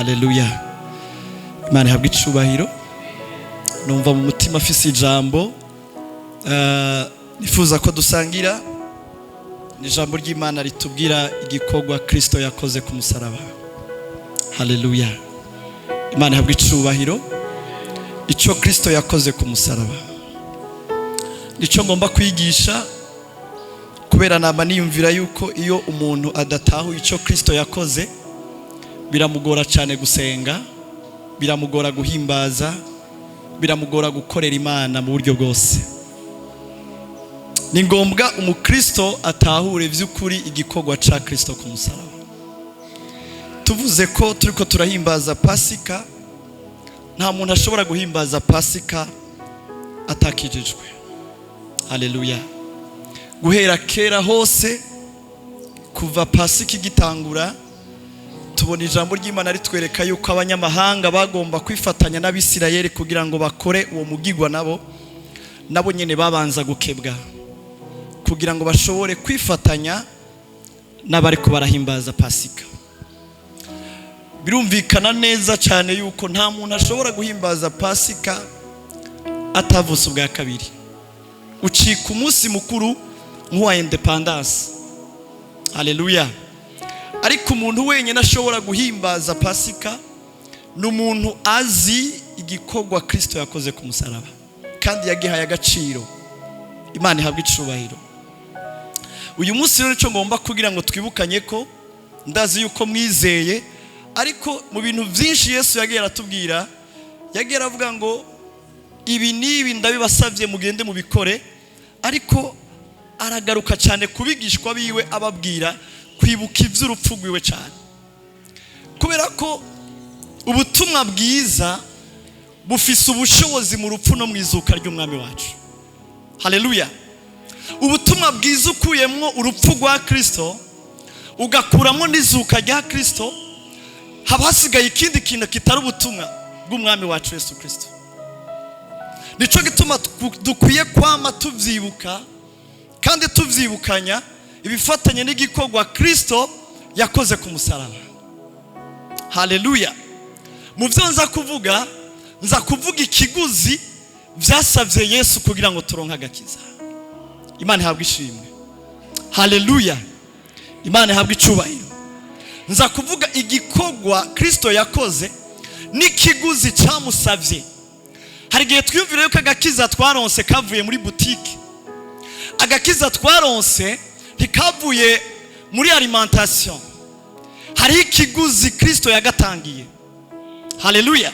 Haleluya. Imana ihabwe icubahiro. Numva mu mutima afise ijambo nifuza ko dusangira. Ni ijambo ry'Imana ritubwira igikorwa Kristo yakoze ku musaraba. Haleluya. Imana ihabwe icubahiro. Ico Kristo yakoze ku musaraba nico ngomba kwigisha, kubera namba niyumvira yuko iyo umuntu adatahu ico Kristo yakoze biramugora cyane gusenga, biramugora guhimbaza, biramugora gukorera Imana mu buryo bwose. Ni ngombwa umukristo atahure vy'ukuri igikorwa ca Kristo ku musaraba. Tuvuze ko turiko turahimbaza Pasika, nta muntu ashobora guhimbaza Pasika atakijijwe. Haleluya. Guhera kera hose, kuva Pasika igitangura, tubona ijambo ry'Imana ritwereka yuko abanyamahanga bagomba kwifatanya n'Abisirayeli kugira ngo bakore uwo mugigwa nabo nyene babanza gukebwa kugira ngo bashobore kwifatanya n'abari ko barahimbaza Pasika. Birumvikana neza cyane yuko nta muntu ashobora guhimbaza Pasika atavutse ubwa kabiri. Ucika umunsi mukuru nk'uwa independence. Haleluya. Ariko umuntu wenyine ashobora guhimbaza Pasika n'umuntu azi igikorwa Kristo yakoze ku musaraba kandi yagihaye agaciro. Imana ihabwe icubahiro. Uyu munsi rero cyo ngomba kugira ngo twibukanye ko ndazi yuko mwizeye, ariko mu bintu byinshi Yesu yagiye aratubwira, yagiye aravuga ngo ibi nibi ndabibasavye mugende mu bikore, ariko aragaruka cyane kubigishwa biwe ababwira kwibuka ivy'urupfu rwiwe cyane, kubera ko ubutumwa bwiza bufise ubushobozi mu rupfu no mwizuka ry'umwami wacu. Haleluya. Ubutumwa bwiza ukuyemwo urupfu rwa Kristo ugakuramo n'izuka rya Kristo, haba hasigaye ikindi kintu kitari ubutumwa bw'umwami wacu Yesu Kristo. Nico gituma dukwiye kwama tuvyibuka kandi tuvyibukanya ibifatanye n'igikorwa Kristo yakoze ku musaraba. Haleluya. Mu byo nza kuvuga ikiguzi vyasavye Yesu kugira ngo turonke agakiza. Imana ihabwe ishimwe. Haleluya. Imana ihabwe icubahiro. Nza kuvuga igikorwa Kristo yakoze n'ikiguzi cyamusavye. Hari gihe twiyumvira yuko agakiza twaronse kavuye muri boutique. Agakiza twaronse ntikavuye muri alimentation. Hari ikiguzi Kristo yagatangiye. Haleluya.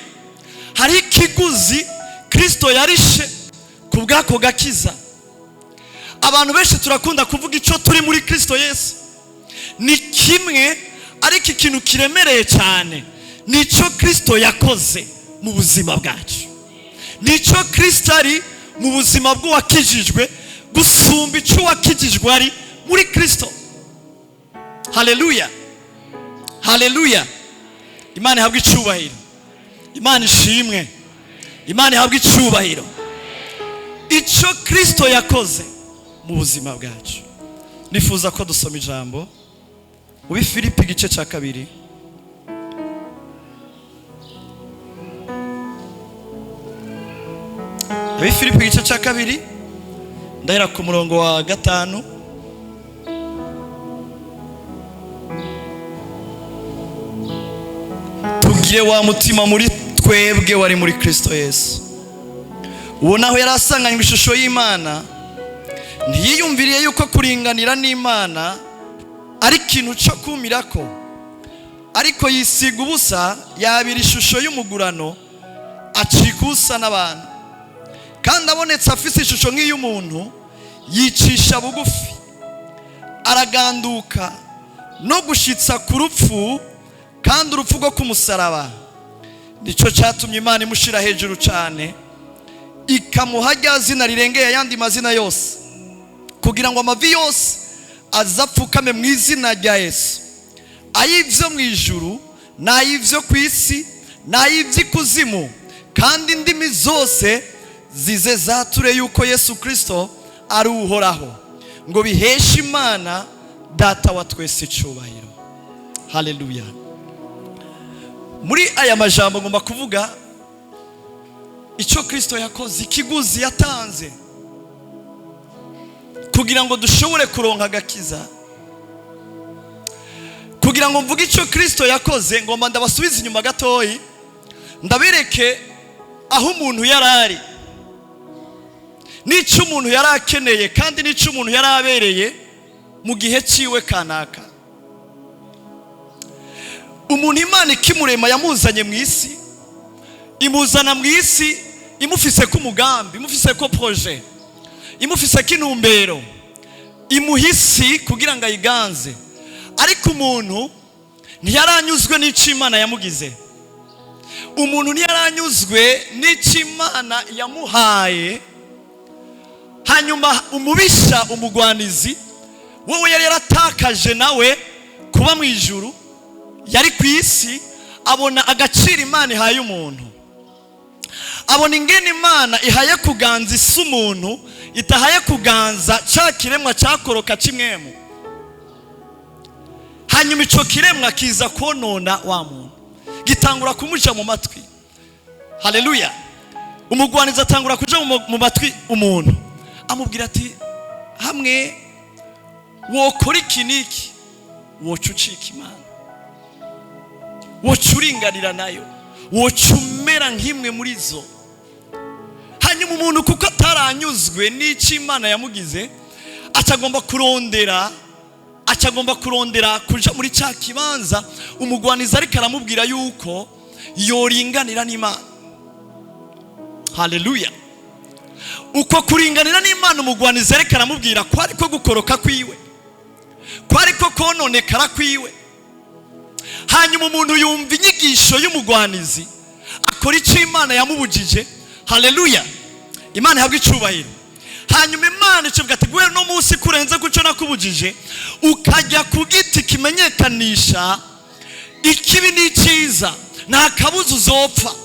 Hari ikiguzi Kristo yarishe kubwako gakiza. Abantu benshi turakunda kuvuga ico turi muri Kristo Yesu ni kimwe, ariko ikintu kiremereye cyane nico Kristo yakoze mu buzima bwacu. Nico Kristo ari mu buzima bw'uwakijijwe gusumba ico wakijijwe ari muri Kristo. Haleluya. Haleluya. Imana ihabwe icubahiro. Imana ishimwe. Imana ihabwe icubahiro. Ico Kristo yakoze mu buzima bwacu. Nifuza ko dusoma ijambo ubi Filipi gice ca 2. Ubi Filipi gice ca 2 ndahera ku murongo wa 5. Tugire wa mutima muri twebwe wari muri Kristo Yesu. Uwo naho yari asanganywe ishusho y'Imana, ntiyiyumviriye yuko kuringanira n'Imana ari ikintu cyo kumirako, ariko yisiga ubusa, yabira ishusho y'umugurano, acikusa n'abantu. Kandi abonetse afise ishusho nk'iy'umuntu, yicisha bugufi, araganduka no gushitsa ku rupfu, kandi urupfu rwo kumusaraba. Nico cyatumye Imana imushira hejuru cyane, ikamuha rya zina rirengeye ayandi mazina yose, kugira ngo amavi yose azapfukame mu izina rya Yesu, ay'ivyo mu ijuru n'ay'ivyo ku isi n'ay'ivy'ikuzimu, kandi indimi zose zize zature yuko Yesu Kristo ari uhoraho, ngo biheshe Imana data wa twese icubahiro. Haleluya. muri aya majambo ngomba kuvuga icyo Kristo yakoze, ikiguzi yatanze kugira ngo dushobore kuronka agakiza. Kugira ngo mvuge icyo Kristo yakoze, ngomba ndabasubiza inyuma gatoyi, ndabereke aho umuntu yarari, n'icyo umuntu yari akeneye, kandi n'icyo umuntu yari abereye mu gihe ciwe kanaka. Umuntu Imana ikimurema yamuzanye mu isi, imuzana mu isi imufise ko umugambi, imufise ko projet, imufise ko intumbero, imuhisi kugira ngo ayiganze. Ariko umuntu ntiyaranyuzwe n'icyo Imana yamugize, umuntu ntiyaranyuzwe n'icyo Imana yamuhaye. Hanyuma umubisha, umugwanizi, wowe yari yaratakaje nawe kuba mu ijuru, yari ku isi, abona agaciro Imana ihaye umuntu, abona ingene Imana ihaye kuganza isi umuntu, itahaye kuganza cya kiremwa cyakoroka kimwemu. Hanyuma icyo kiremwa kiza konona wa muntu, gitangura kumuja mu matwi. Haleluya. Umugwaniza atangura kuja mu matwi umuntu, amubwira ati hamwe wokora iki niki woca ucika Imana, woca uringanira nayo, woca umera nk'imwe muri zo. Hanyuma umuntu kuko ataranyuzwe n'icyo Imana yamugize, acagomba kurondera kuja muri cya kibanza umugwaniza ariko aramubwira yuko yoringanira n'Imana. Haleluya. Uko kuringanira n'Imana umugwaniza ariko aramubwira ko ariko gukoroka kwiwe, ko ariko kononekara kwiwe. Hanyuma umuntu yumva inyigisho y'umugwanizi, akora icyo Imana yamubujije. Haleluya. Imana ihabwa icubahiro. Hanyuma Imana icuvuga ati guhera no munsi kurenze kuco nakubujije, ukajya ku giti kimenyekanisha ikibi n'icyiza, nta kabuza uzopfa.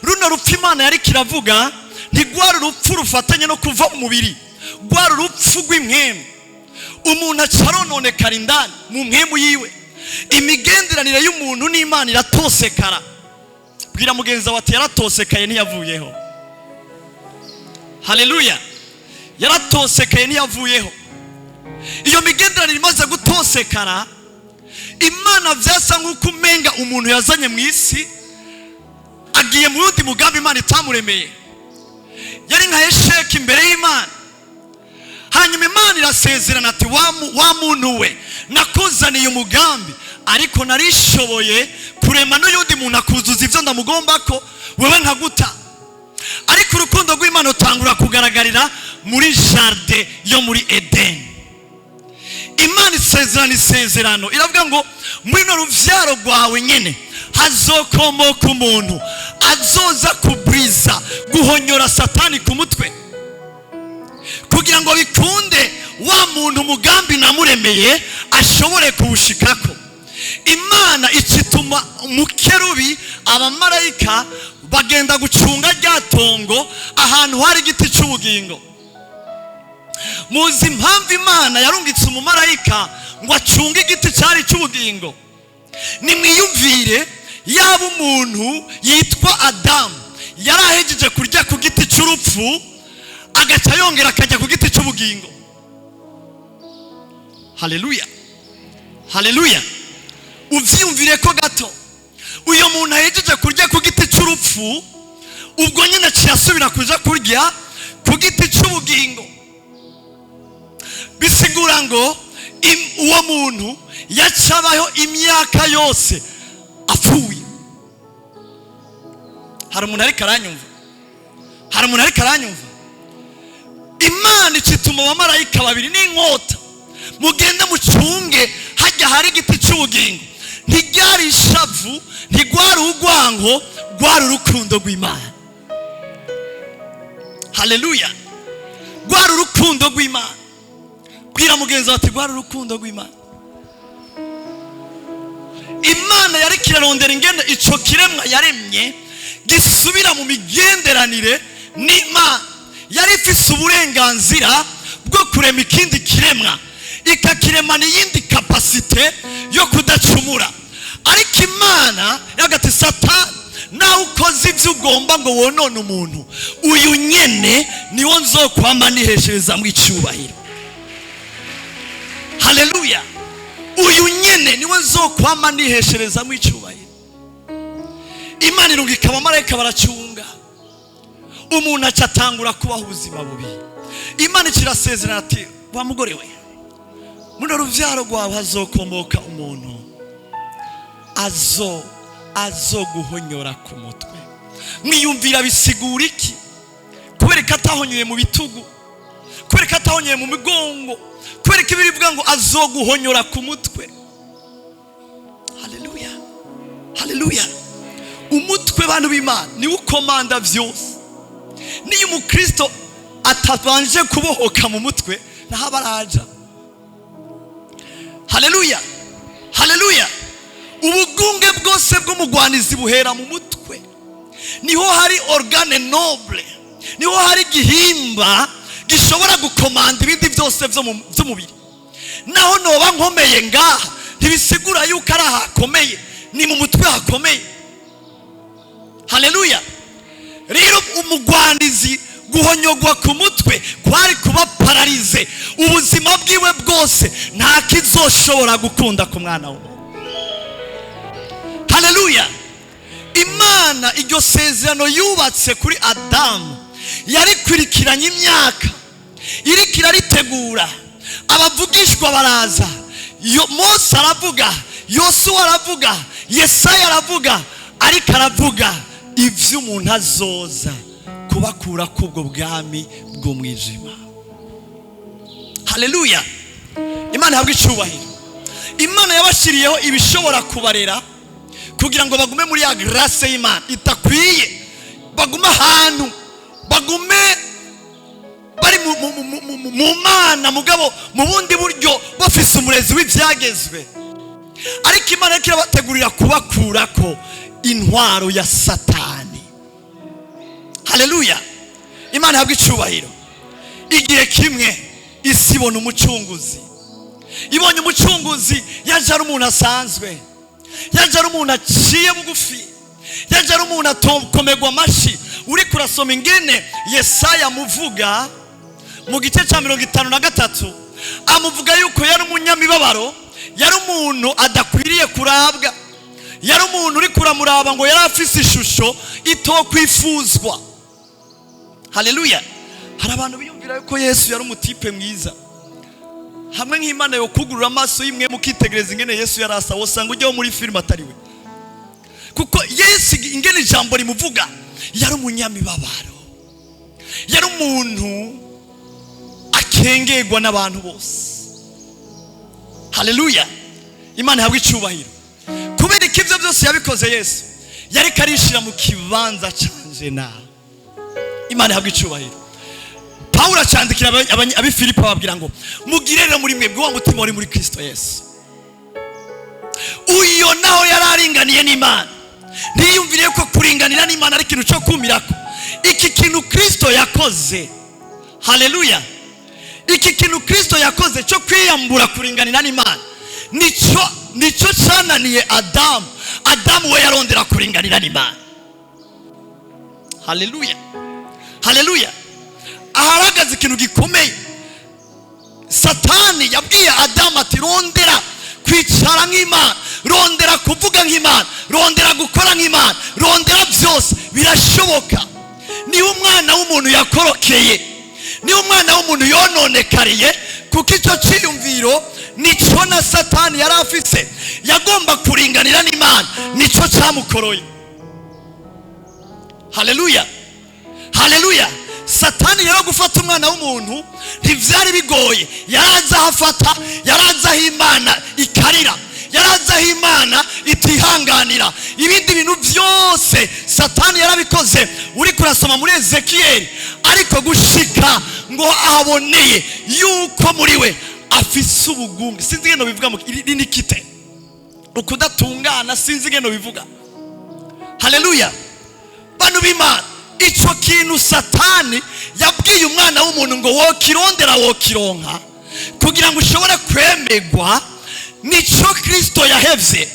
Runo rupfu Imana yari kiravuga ntigwara urupfu rufatanye no kuva mu mubiri, gwara urupfu rw'imwemu. Umuntu acarononekara indani mu mwemu yiwe, imigenderanire y'umuntu n'Imana iratosekara. Bwira mugenzi wawe ati yaratosekaye ntiyavuyeho. Haleluya. Yaratosekaye ntiyavuyeho. Iyo migenderanire imaze gutosekara, Imana vyasa nk'uko umenga umuntu yazanye mu isi agiye mu yundi mugambi Imana itamuremeye. Yari nka Esheki imbere y'Imana. Hanyuma Imana irasezerana ati wa muntu we, nakuzaniye umugambi, ariko narishoboye kurema n'uyundi muntu akuzuza ivyo ndamugomba ko wewe nkaguta. Ariko urukundo rw'Imana utangura kugaragarira muri jardin yo muri Eden. Imana isezerano iravuga ngo muri no ruvyaro rwawe nyene hazokomoka umuntu azoza kubriza, guhonyora Satani ku mutwe, kugira ngo bikunde wa muntu umugambi namuremeye ashobore kuwushikako. Imana icituma umukerubi, abamarayika bagenda gucunga rya tongo ahantu hari igiti cy'ubugingo. Muzi impamvu Imana yarungitse umumarayika ngo acunge igiti cyari cy'ubugingo? Nimwiyumvire, yaba umuntu yitwa Adamu yarahejeje kurya ku giti cy'urupfu, agaca yongera akajya ku giti cy'ubugingo. Haleluya. Haleluya. Uvyiyumvire ko gato, uyo muntu ahejeje kurya ku giti cy'urupfu, ubwo nyine cyasubira kuja kurya ku giti cy'ubugingo. Bisigura ngo uwo muntu yacabaho imyaka yose apfuye. Hari umuntu ariko aranyumva? Imana icituma abamarayika babiri n'inkota, mugende mucunge hajya hari igiti cy'ubugingo. Ntiryari ishavu, ntigwari urwango, rwari urukundo rw'Imana. Haleluya. Rwari urukundo rw'Imana. Bwira mugenzi wawe ati rwari urukundo rw'Imana. Imana yari kirarondera ingene ico kiremwa yaremye gisubira mu migenderanire n'Imana. Yari ifise uburenganzira bwo kurema ikindi kiremwa, ikakiremana iyindi kapasite yo kudacumura. ariko Imana yagati Satani nawe ukoze ibyo ugomba ngo wonone umuntu, uyu nyene niwo nzokwama niheshereza mu icyubahiro. Haleluya. Uyu nyene niwe nzokwama niheshereza mu icyubahiro. Imana irungika abamarayika baracunga, umuntu acatangura kubaho ubuzima bubi. Imana kirasezerana ati wa mugore we, muno ruvyaro rwawe hazokomoka umuntu azoguhonyora ku mutwe. Mwiyumvira bisigura iki? Kubera ko atahonyeye mu bitugu, kubera ko atahonyeye mu migongo, kubera ko birivuga ngo azoguhonyora ku mutwe. Haleluya, haleluya. Umutwe bantu b'Imana ni ukomanda vyose. Niyo umukristo atabanje kubohoka mu mutwe naho baraja. Haleluya, haleluya. Ubugunge bwose bw'umugwanizi buhera mu mutwe. Niho hari organe noble, niho hari gihimba gishobora gukomanda ibindi byose by'umubiri. Naho noba nkomeye ngaha ntibisigura yuko ari ahakomeye, ni mu mutwe hakomeye. Haleluya. Rero umugwanizi guhonyogwa ku mutwe kwari kuba paralize ubuzima bwiwe bwose, nta kizoshobora gukunda ku mwana we. Haleluya. Imana iryo sezerano yubatse kuri Adamu yari kwirikiranya imyaka, irikira ritegura. Abavugishwa baraza, Mose aravuga, Yosuwa aravuga, Yesaya aravuga, ariko aravuga ivyo umuntu azoza kubakura kubwo bwami bwo mwijima. Haleluya. Imana habwe icyubahiro. Imana yabashiriyeho ibishobora kubarera kugira ngo bagume muri ya grace y'Imana itakwiye, bagume ahantu, bagume bari mu Mana mugabo mu bundi buryo bafise umurezi w'ibyagezwe. Ariko Imana ikirabategurira kubakurako intwaro ya Satani. Haleluya. Imana habwe icyubahiro. Igihe kimwe isi ibona umucunguzi, ibonye umucunguzi yaje ari umuntu asanzwe, yaje ari umuntu aciye bugufi, yaje ari umuntu atokomegwa amashi. Uri kurasoma ingene Yesaya amuvuga mu gice cya 53, amuvuga yuko yari umunyamibabaro, yari umuntu adakwiriye kurabwa, yari umuntu uri kuramuraba ngo yari afise ishusho itokwifuzwa. Haleluya. Hari abantu biyumvira yuko Yesu yari umutipe mwiza, hamwe nk'Imana yo kugurura amaso y'imwe mukitegereza ingene Yesu yarasa, wosanga ujyeho muri filime atariwe. Kuko Yesu ingene ijambo rimuvuga, yari umunyamibabaro, yari umuntu akengerwa n'abantu bose. Haleluya. Imana habwe icyubahiro. Kubera ko ibyo byose yabikoze Yesu, yari karishira mu kibanza canje nawe. Imana habwe icyubahiro. Paulo acandikira abi Filipo babwira ngo mugirere muri mwe bwo mutima uri muri Kristo Yesu. Uyo naho yararinganiye n'Imana, ntiyumviriye ko kuringanira n'Imana ari ikintu cyo kumirako. Iki kintu Kristo yakoze, haleluya, iki kintu Kristo yakoze cyo kwiyambura kuringanira n'Imana, nico cananiye Adamu. Adamu we yarondera kuringanira n'Imana. Haleluya, haleluya. Aharagaze ikintu gikomeye. Satani yabwiye Adamu ati rondera kwicara nk'Imana, rondera kuvuga nk'Imana, rondera gukora nk'Imana, rondera byose birashoboka. Ni umwana w'umuntu yakorokeye, ni umwana w'umuntu yononekariye, kuko icyo cyiyumviro nico na Satani yari afise, yagomba kuringanira n'Imana, nico cyamukoroye. Haleluya, haleluya. Satani yari gufata umwana w'umuntu ntivyari bigoye, yaraza hafata, yaraza Imana ikarira, yaraza Imana itihanganira. Ibindi bintu byose Satani yarabikoze. Uri kurasoma muri Ezekiel, ariko gushika ngo aboneye yuko muri we afise ubugunge, sinzi ngeno bivuga mu nikite ukudatungana, sinzi ngeno bivuga. Haleluya. Bantu b'Imana, ico kintu Satani yabwiye umwana w'umuntu ngo wokirondera wokironka kugira ngo ushobore kwemegwa, nico Kristo yahevye.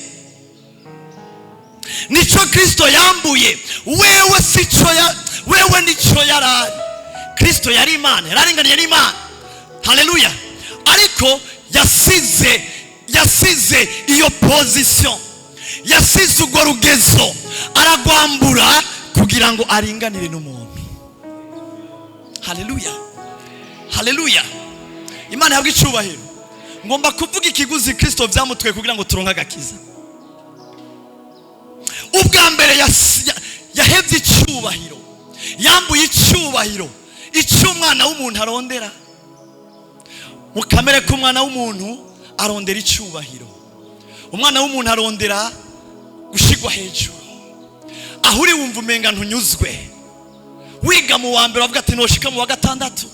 nico Kristo yambuye. Wewe nico yarari. Kristo yari Imana, yararinganiye n'Imana. Haleluya. Ariko yasize iyo position, yasize urwo rugezo, aragwambura kugira ngo aringanire n'umuntu. Haleluya. Haleluya. Imana yabwi icubahiro. Ngomba kuvuga ikiguzi Kristo vyamutwe kugira ngo turonke agakiza. Ubwa mbere yahevye icubahiro, yambuye icubahiro icy'umwana w'umuntu arondera. Mu kamere k'umwana w'umuntu arondera icubahiro. Umwana w'umuntu arondera gushigwa hejuru. Aho uri wumva umenga ntunyuzwe. Wiga mu wa mbere avuga ati noshika mu wa gatandatu.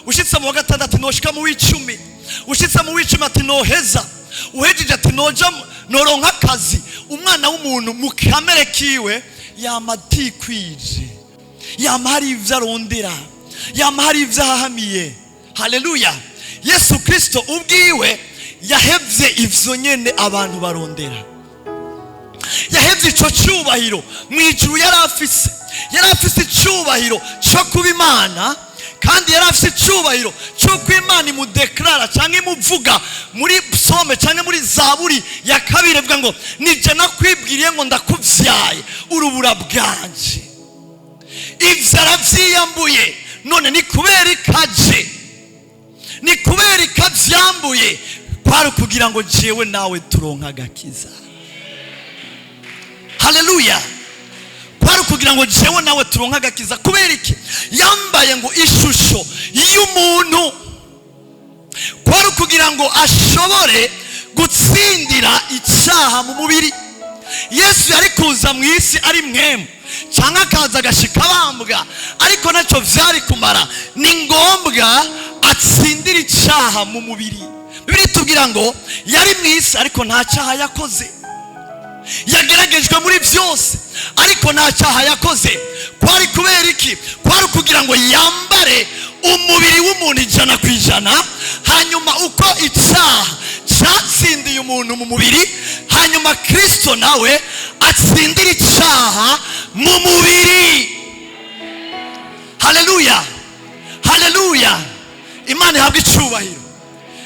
Ushitse mu wa gatandatu noshika mu w'icumi. Ushitse mu w'icumi ati noheza. Uhejeje ati noja noronka akazi. Umwana w'umuntu mu kamere kiwe yamatikwije, yama hari ivyo arondera, yama hari ivyo ahahamiye. Haleluya. Yesu Kristo ubwiwe yahevye ivyo nyene abantu barondera. Yahevye ico cubahiro mwijuru yarafise icubahiro cyo kuba Imana, kandi yarafise icubahiro cyo kw'Imana imudeklara canke imuvuga muri psome canke muri Zaburi ya kabiri avuga ngo nije nakwibwiriye ngo ndakuvyaye urubura bwanje. Ivyo aravyiyambuye. None ni kubera ikaje, ni kubera ikavyambuye, kwari kugira ngo jewe nawe turonka agakiza. Haleluya. Kwari kugira ngo jewe nawe turonka agakiza. Kubera iki? Yambaye ngo ishusho y'umuntu, kwari kugira ngo ashobore gutsindira icyaha mu mubiri. Yesu yari kuza mu isi ari mwemu cyangwa akaza agashika bambwa, ariko nacyo vyari kumara. Ni ngombwa atsindira icyaha mu mubiri. Bibiri tubwira ngo yari mu isi ariko nta cyaha yakoze. Yageragejwe muri byose ariko nta cyaha yakoze. Kwari kubera iki? Kwari kugira ngo yambare umubiri w'umuntu 100%, hanyuma uko icyaha cyatsindiye umuntu mu mubiri, hanyuma Kristo nawe atsindira icyaha mu mubiri. Haleluya. Haleluya. Imana ihabwa icubahiro.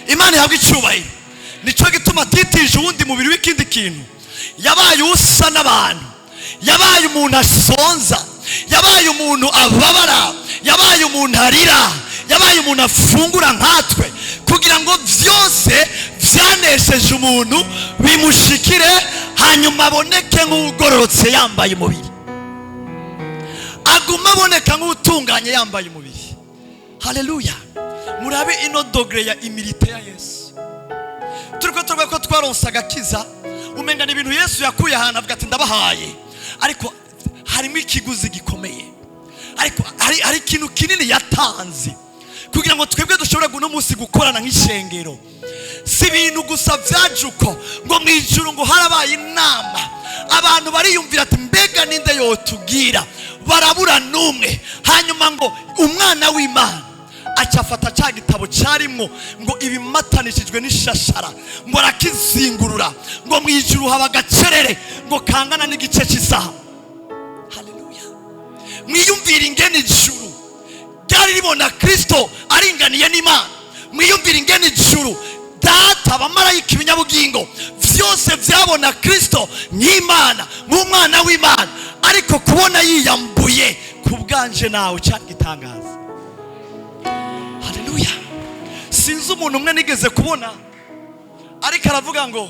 Imana ihabwa icubahiro. Nico gituma titije uwundi mubiri w'ikindi kintu. Yabaye usa n'abantu, yabaye umuntu asonza, yabaye umuntu ababara, yabaye umuntu arira, yabaye umuntu afungura nkatwe, kugira ngo vyose vyanesheje umuntu bimushikire, hanyuma aboneke nk'ugororotse yambaye umubiri, aguma aboneka nk'utunganye yambaye umubiri. Haleluya. Murabe ino dogre ya imilite ya Yesu. Turiko tuvuga ko twaronse agakiza, umenga ni ibintu Yesu yakuye ahantu avuga ati ndabahaye, ariko harimo ikiguzi gikomeye. Ariko hari ikintu kinini yatanze kugira ngo twebwe dushobora guno munsi gukorana nk'ishengero. Si ibintu gusa vyajuko ngo mwijuru ngo harabaye inama, abantu bariyumvira ati mbega ninde yotugira, barabura numwe. Hanyuma ngo umwana w'Imana acafata cya gitabo cyarimo ngo ibimatanishijwe n'ishashara, ngo arakizingurura, ngo mwijuru haba gacerere ngo kangana n'igice cy'isaha. Haleluya. Mwiyumvira ingene ijuru ryari ribona Kristo aringaniye n'Imana. Mwiyumvira ingene ijuru data, abamarayika, ibinyabugingo vyose vyabona Kristo nk'Imana, nk'umwana w'Imana, ariko kubona yiyambuye kubwanje nawe cyari gitangaza. Haleluya. Sinzi umuntu umwe nigeze kubona ariko aravuga ngo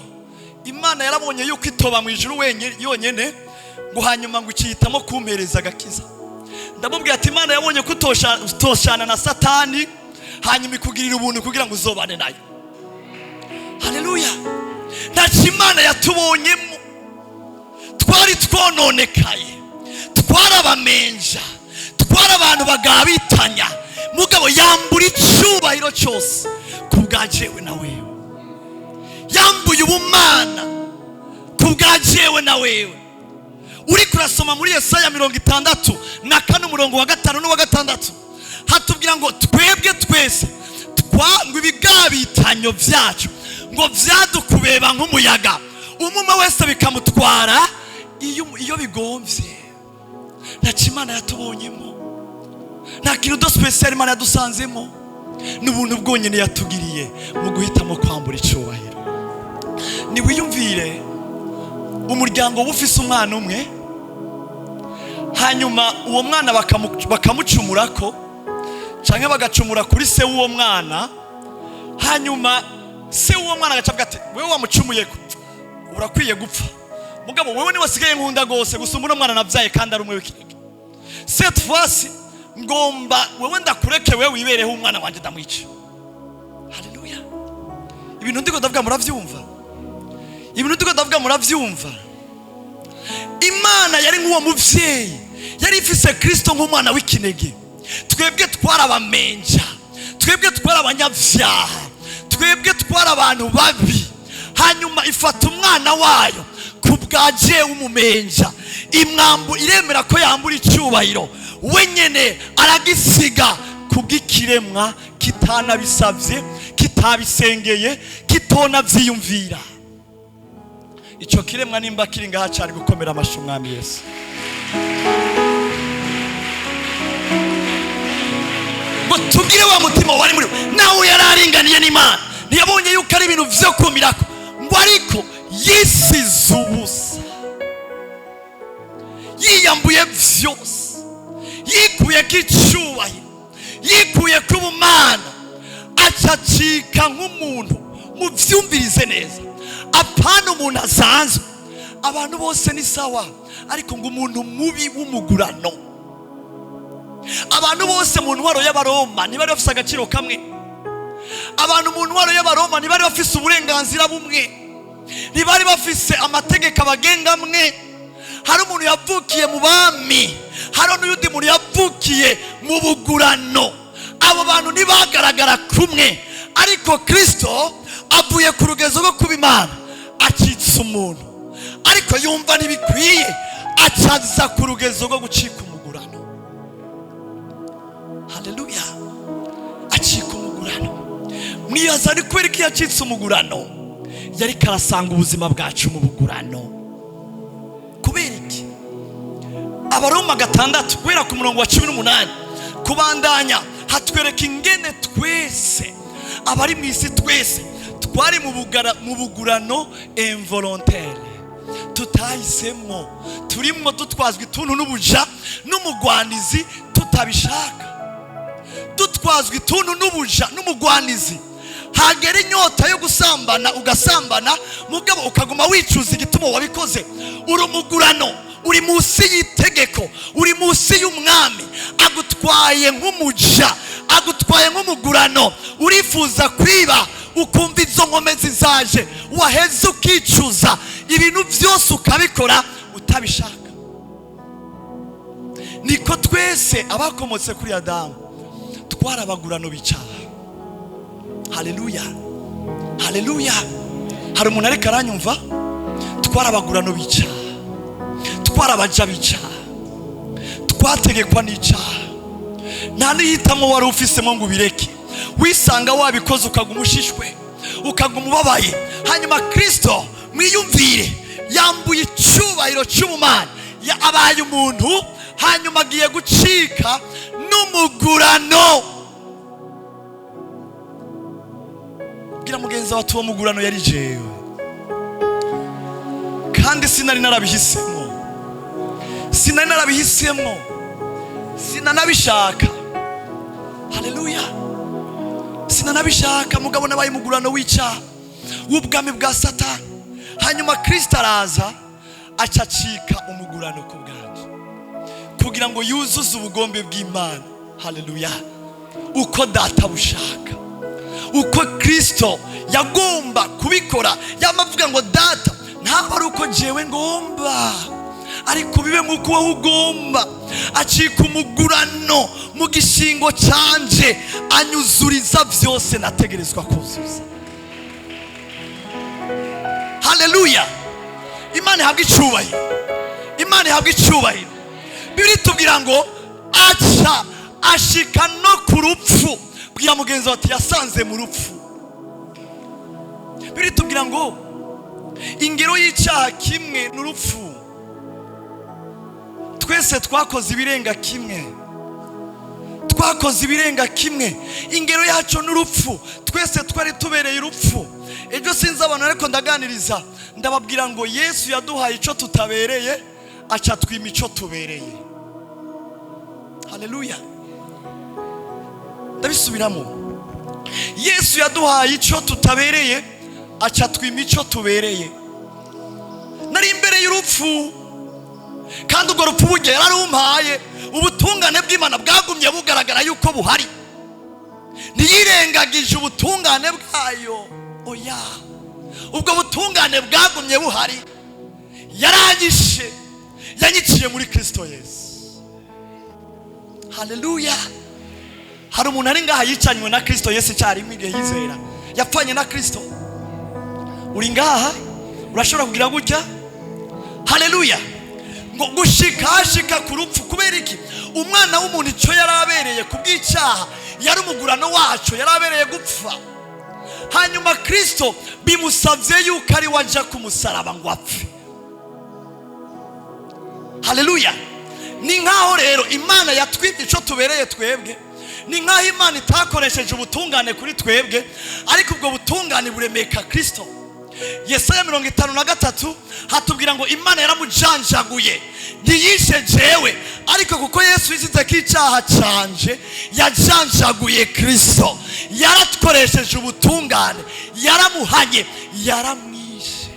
Imana yarabonye yuko itoba mu ijuru yonyene, ngo hanyuma ngo ikihitamo kumpereza agakiza. Ndamubwira ati Imana yabonye ko utoshana na Satani, hanyuma ikugirira ubuntu kugira ngo uzobane nayo. Haleluya. Ntacyo Imana yatubonyemo. Twari twononekaye, twarabamenja, twari abantu bagabitanya, mugabo yambura icubahiro cyose kubwajewe na wewe. Yambuye ubumana kubwajewe na wewe. Uri kurasoma muri Yesaya 64 umurongo wa 5 n'uwa 6, hatubwira ngo twebwe twese ngo ibigabitanyo vyacu ngo vyadukubeba nk'umuyaga, umwe wese bikamutwara iyo bigomvye nta Imana yatubonyemo, nta kintu special Imana yadusanzemo, n'ubuntu bwonyene yatugiriye mu guhitamo kwambura icubahiro. Ni wiyumvire umuryango ufise umwana umwe, hanyuma uwo mwana bakamucumurako canke bagacumura kuri se w'uwo mwana, hanyuma se w'uwo mwana agacavuga ati wewe wamucumuyeko urakwiye gupfa, mugabo wewe ni wasigaye nkunda gose gusumba uno mwana navyaye kandi ari umwe w'ikirenge. Cette fois ngomba wewe ndakureke wewe wibereho umwana wanje ndamwica. Haleluya. Ibintu ndiko ndavuga muravyumva? Ibintu ndiko ndavuga muravyumva? Imana yari nk'uwo muvyeyi, yari ifise Kristo nk'umwana w'ikinege. Twebwe twarabamenja, twebwe twarabanyavyaha, twebwe twarabantu babi, hanyuma ifata umwana wayo kubwaje umumenja, imwambu iremera ko yambura icubahiro, wenyene aragisiga kubw'ikiremwa kitanabisavye, kitabisengeye, kitona vyiyumvira. Ico kiremwa nimba kiri ngaha cari gukomera amashu Umwami Yesu. Ngo tugire wa mutima wari muri nawe yararinganiye n'Imana, ntiyabonye yuko ari ibintu vyo kumirako, ngo ariko yisize ubusa, yiyambuye vyose, yikuye k'icubahiro, yikuye k'ubumana, acacika nk'umuntu. Muvyumvirize neza, apana umuntu asanzwe. Abantu bose ni sawa, ariko ngo umuntu mubi w'umugurano. Abantu bose mu ntwaro y'Abaroma ntibari bafise agaciro kamwe. Abantu mu ntwaro y'Abaroma ntibari bafise uburenganzira bumwe, ntibari bafise amategeko abagenga amwe. Hari umuntu yavukiye mu bami, hari n'uyundi muntu yavukiye mu bugurano. Abo bantu ntibagaragara kumwe, ariko Kristo avuye ku rugezo rwo kuba Imana, acitse umuntu, ariko yumva ntibikwiye, acaza ku rugezo rwo gucika umugurano. Haleluya. Acika umugurano. Mwibaza ni kubera ko yacitse umugurano, yari karasanga ubuzima bwacu mu bugurano. Kubera iki? Abaroma 6 guhera ku murongo wa 18 kubandanya hatwereka ingene twese abari mu isi twese twari mu bugurano involontaire, tutahisemo, turimo dutwazwa ituntu n'ubuja n'umugwanizi tutabishaka, dutwazwa ituntu n'ubuja n'umugwanizi. Hagera inyota yo gusambana ugasambana, mugabo ukaguma wicuza igituma wabikoze. Uri umugurano, uri musi y'itegeko, uri musi y'umwami, agutwaye nk'umuja, agutwaye nk'umugurano. Urifuza kwiba, ukumva izo nkomezi zaje, waheze ukicuza, ibintu byose ukabikora utabishaka. Niko twese abakomotse kuri Adamu twarabagurano bicaha. Haleluya. Haleluya. Hari umuntu ariko aranyumva? Twarabagurano bicaha, twarabaja bicaha, twategekwa n'icaha. Nta nihitamo wari ufisemo ngo ubireke, wisanga wabikoze ukaguma ushishwe, ukaguma ubabaye. Hanyuma Kristo mwiyumvire, yambuye icubahiro c'ubumana, abaye umuntu, hanyuma agiye gucika n'umugurano. Bwira mugenzi wawe uwo mugurano yari jewe, kandi sinari narabihisemo, sinari narabihisemo, sinanabishaka. Haleluya. Sinanabishaka, mugabo nabaye mugurano w'icyaha w'ubwami bwa Satani. Hanyuma Kristo araza acacika umugurano ku bwanjye, kugira ngo yuzuze ubugombe bw'Imana. Haleluya. Uko data bushaka, uko Kristo yagomba kubikora. Yamavuga ngo data, ntabwo ari uko jewe ngomba, ariko bibe nk'uko wowe ugomba. Acika umugurano mu gishingo canje, anyuzuriza vyose nategerezwa kuzuza. Haleluya. Imana ihabwa icubahiro, Imana ihabwa icubahiro. Bibiri tubwira ngo aca ashika no ku rupfu. Bwira mugenzi wawe ati yasanze mu rupfu. Bibiri tubwira ngo ingero y'icyaha kimwe n'urupfu. twese twakoze ibirenga kimwe, twakoze ibirenga kimwe. Ingero yacu n'urupfu, twese twari tubereye urupfu. Ejo sinzi abantu ariko ndaganiriza, ndababwira ngo Yesu yaduhaye ico tutabereye, aca twima ico tubereye. Haleluya. Ndabisubiramo, Yesu yaduhaye ico tutabereye, aca twima ico tubereye. Nari imbere y'urupfu, kandi ubwo rupfu bugiye yararumpaye. Ubutungane bw'Imana bwagumye bugaragara yuko buhari, ntiyirengagije ubutungane bwayo. Oya, ubwo butungane bwagumye buhari. Yaranyishe, yanyiciye muri Kristo Yesu. Haleluya. Hari umuntu ari ngaha yicanywe na Kristo Yesu icyarimwe igihe yizera, yapfanye na Kristo. Uri ngaha urashobora kugira gutya. Haleluya. Ngo gushika ku rupfu. Kubera iki? Umwana w'umuntu icyo yarabereye kubw'icyaha, yari umugurano wacu, yarabereye gupfa. Hanyuma Kristo bimusabye yuko ari waja ku musaraba ngo apfe. Haleluya. Ni nkaho rero Imana yatwibye ico tubereye twebwe. Ni nkaho Imana itakoresheje ubutungane kuri twebwe, ariko ubwo butungane buremeka Kristo. Yesaya 53 hatubwira ngo Imana yaramujanjaguye, ntiyishe jewe, ariko kuko Yesu yisize ko icyaha canje, yajanjaguye Kristo. Yaratkoresheje ubutungane, yaramuhanye, yaramwishe.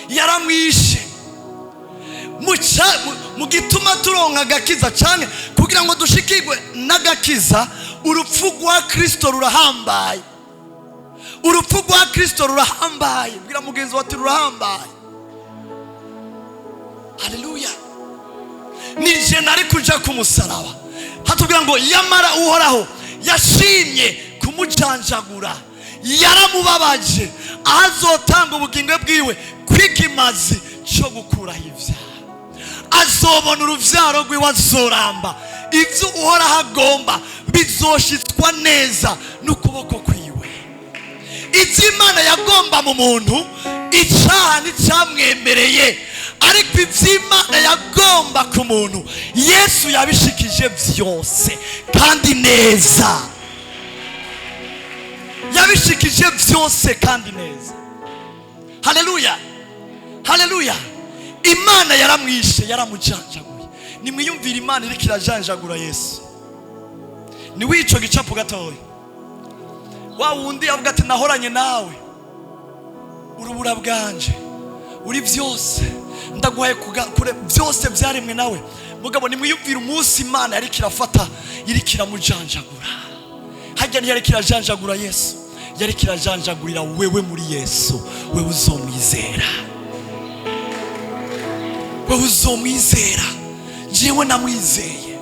Yaramwishe. Mu gituma turonka agakiza cyane kugira ngo dushikirwe n'agakiza, urupfu rwa Kristo rurahambaye. Urupfu rwa Kristo rurahambaye. Bwira mugenzi wati rurahambaye. Haleluya. Nije nari kuja ku musaraba, hatubwira ngo yamara uhoraho yashimye kumujanjagura, yaramubabaje, azotanga ubugingo bwiwe kwikimazi cyo gukuraho ibyaha. Azobona uruvyaro rwiwe, azoramba. Ivyo uhoraho agomba bizoshitswa neza n'ukuboko kwiwe. Ivyo Imana yagomba mu muntu, icyaha nticyamwemereye, ariko ivyo Imana yagomba ku muntu, Yesu yabishikije vyose kandi neza. Yabishikije vyose kandi neza. Haleluya. Haleluya. Imana yaramwishe, yaramujanjaguye. Nimwiyumvira Imana iriko irajanjagura Yesu. Ni wico gicapo gatoya. Wa wundi avuga ati nahoranye nawe, urubura bwanje, uri vyose, ndaguhaye kure byose byaremwe nawe. Mugabo nimwiyumvira umunsi Imana yariko irafata, iriko iramujanjagura. Hajya ntiyariko irajanjagura Yesu, yariko irajanjagurira wewe muri Yesu. Wewe uzomwizera, wewe uzomwizera. Jewe namwizeye.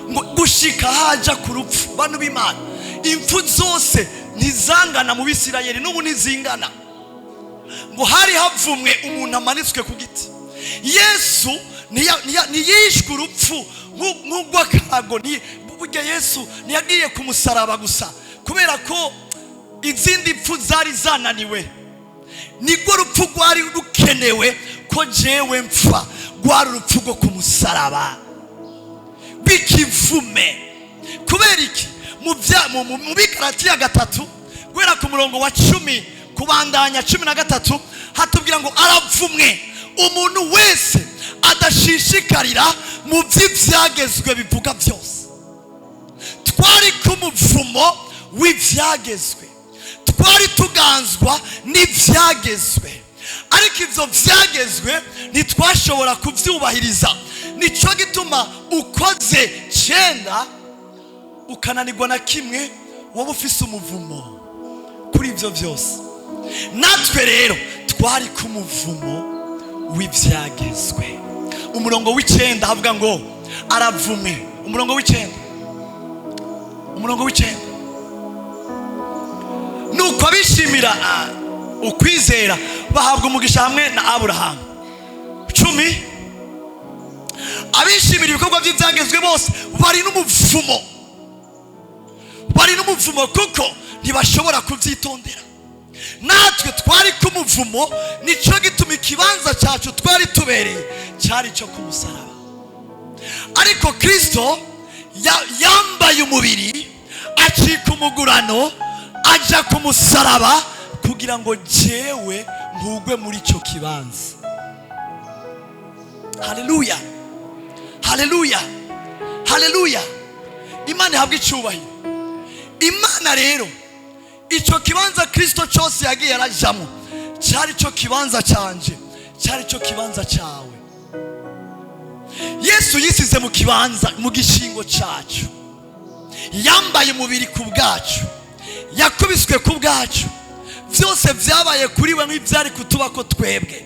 Ngo gushika haja ku rupfu, bantu b'Imana, impfu zose ntizangana mu Bisirayeli, n'ubu ntizingana. Ngo hari havumwe umuntu amanitswe ku giti. Yesu ntiyishwe urupfu nk'urw'akago. Burya Yesu ntiyagiye ku musaraba gusa kubera ko izindi mpfu zari zananiwe. Nibwo rupfu rwari rukenewe ko jewe mpfa, rwari urupfu rwo ku musaraba bikivume. Kubera iki? Mu Bigalatiya 3 guhera ku murongo wa 10 kubandanya 13 hatubwira ngo aravumwe umuntu wese adashishikarira mu by'ibyagezwe bivuga byose. Twari ku muvumo w'ibyagezwe, twari tuganzwa n'ibyagezwe, ariko ivyo vyagezwe ntitwashobora kuvyubahiriza. Nico gituma ukoze 9 ukananirwa na kimwe, wowe ufise umuvumo kuri ivyo byose. Natwe rero twari ku muvumo w'ibyagezwe. Umurongo w'9 havuga ngo aravumwe. Umurongo w'9 nuko abishimira ukwizera bahabwa umugisha hamwe na Aburahamu. 10 abishimira ibikorwa by'ibyagezwe bose bari n'umuvumo kuko ntibashobora kuvyitondera. natwe twari kumuvumo, nico gituma ikibanza cyacu twari tubereye cyari cyo kumusaraba. Ariko Kristo yambaye umubiri, acika umugurano, aja kumusaraba kugira ngo jewe ntugwe muri cyo kibanza. Haleluya, haleluya, haleluya. Imana ihabwa icyubahiro. Imana rero icyo kibanza Kristo cyose yagiye arajamo cyari cyo kibanza cyanje, cyari cyo kibanza cyawe. Yesu yisize mu kibanza, mu gishingo cyacu, yambaye umubiri ku bwacu, yakubiswe ku bwacu, byose byabaye kuri we nk'ibyari kutuba ko twebwe,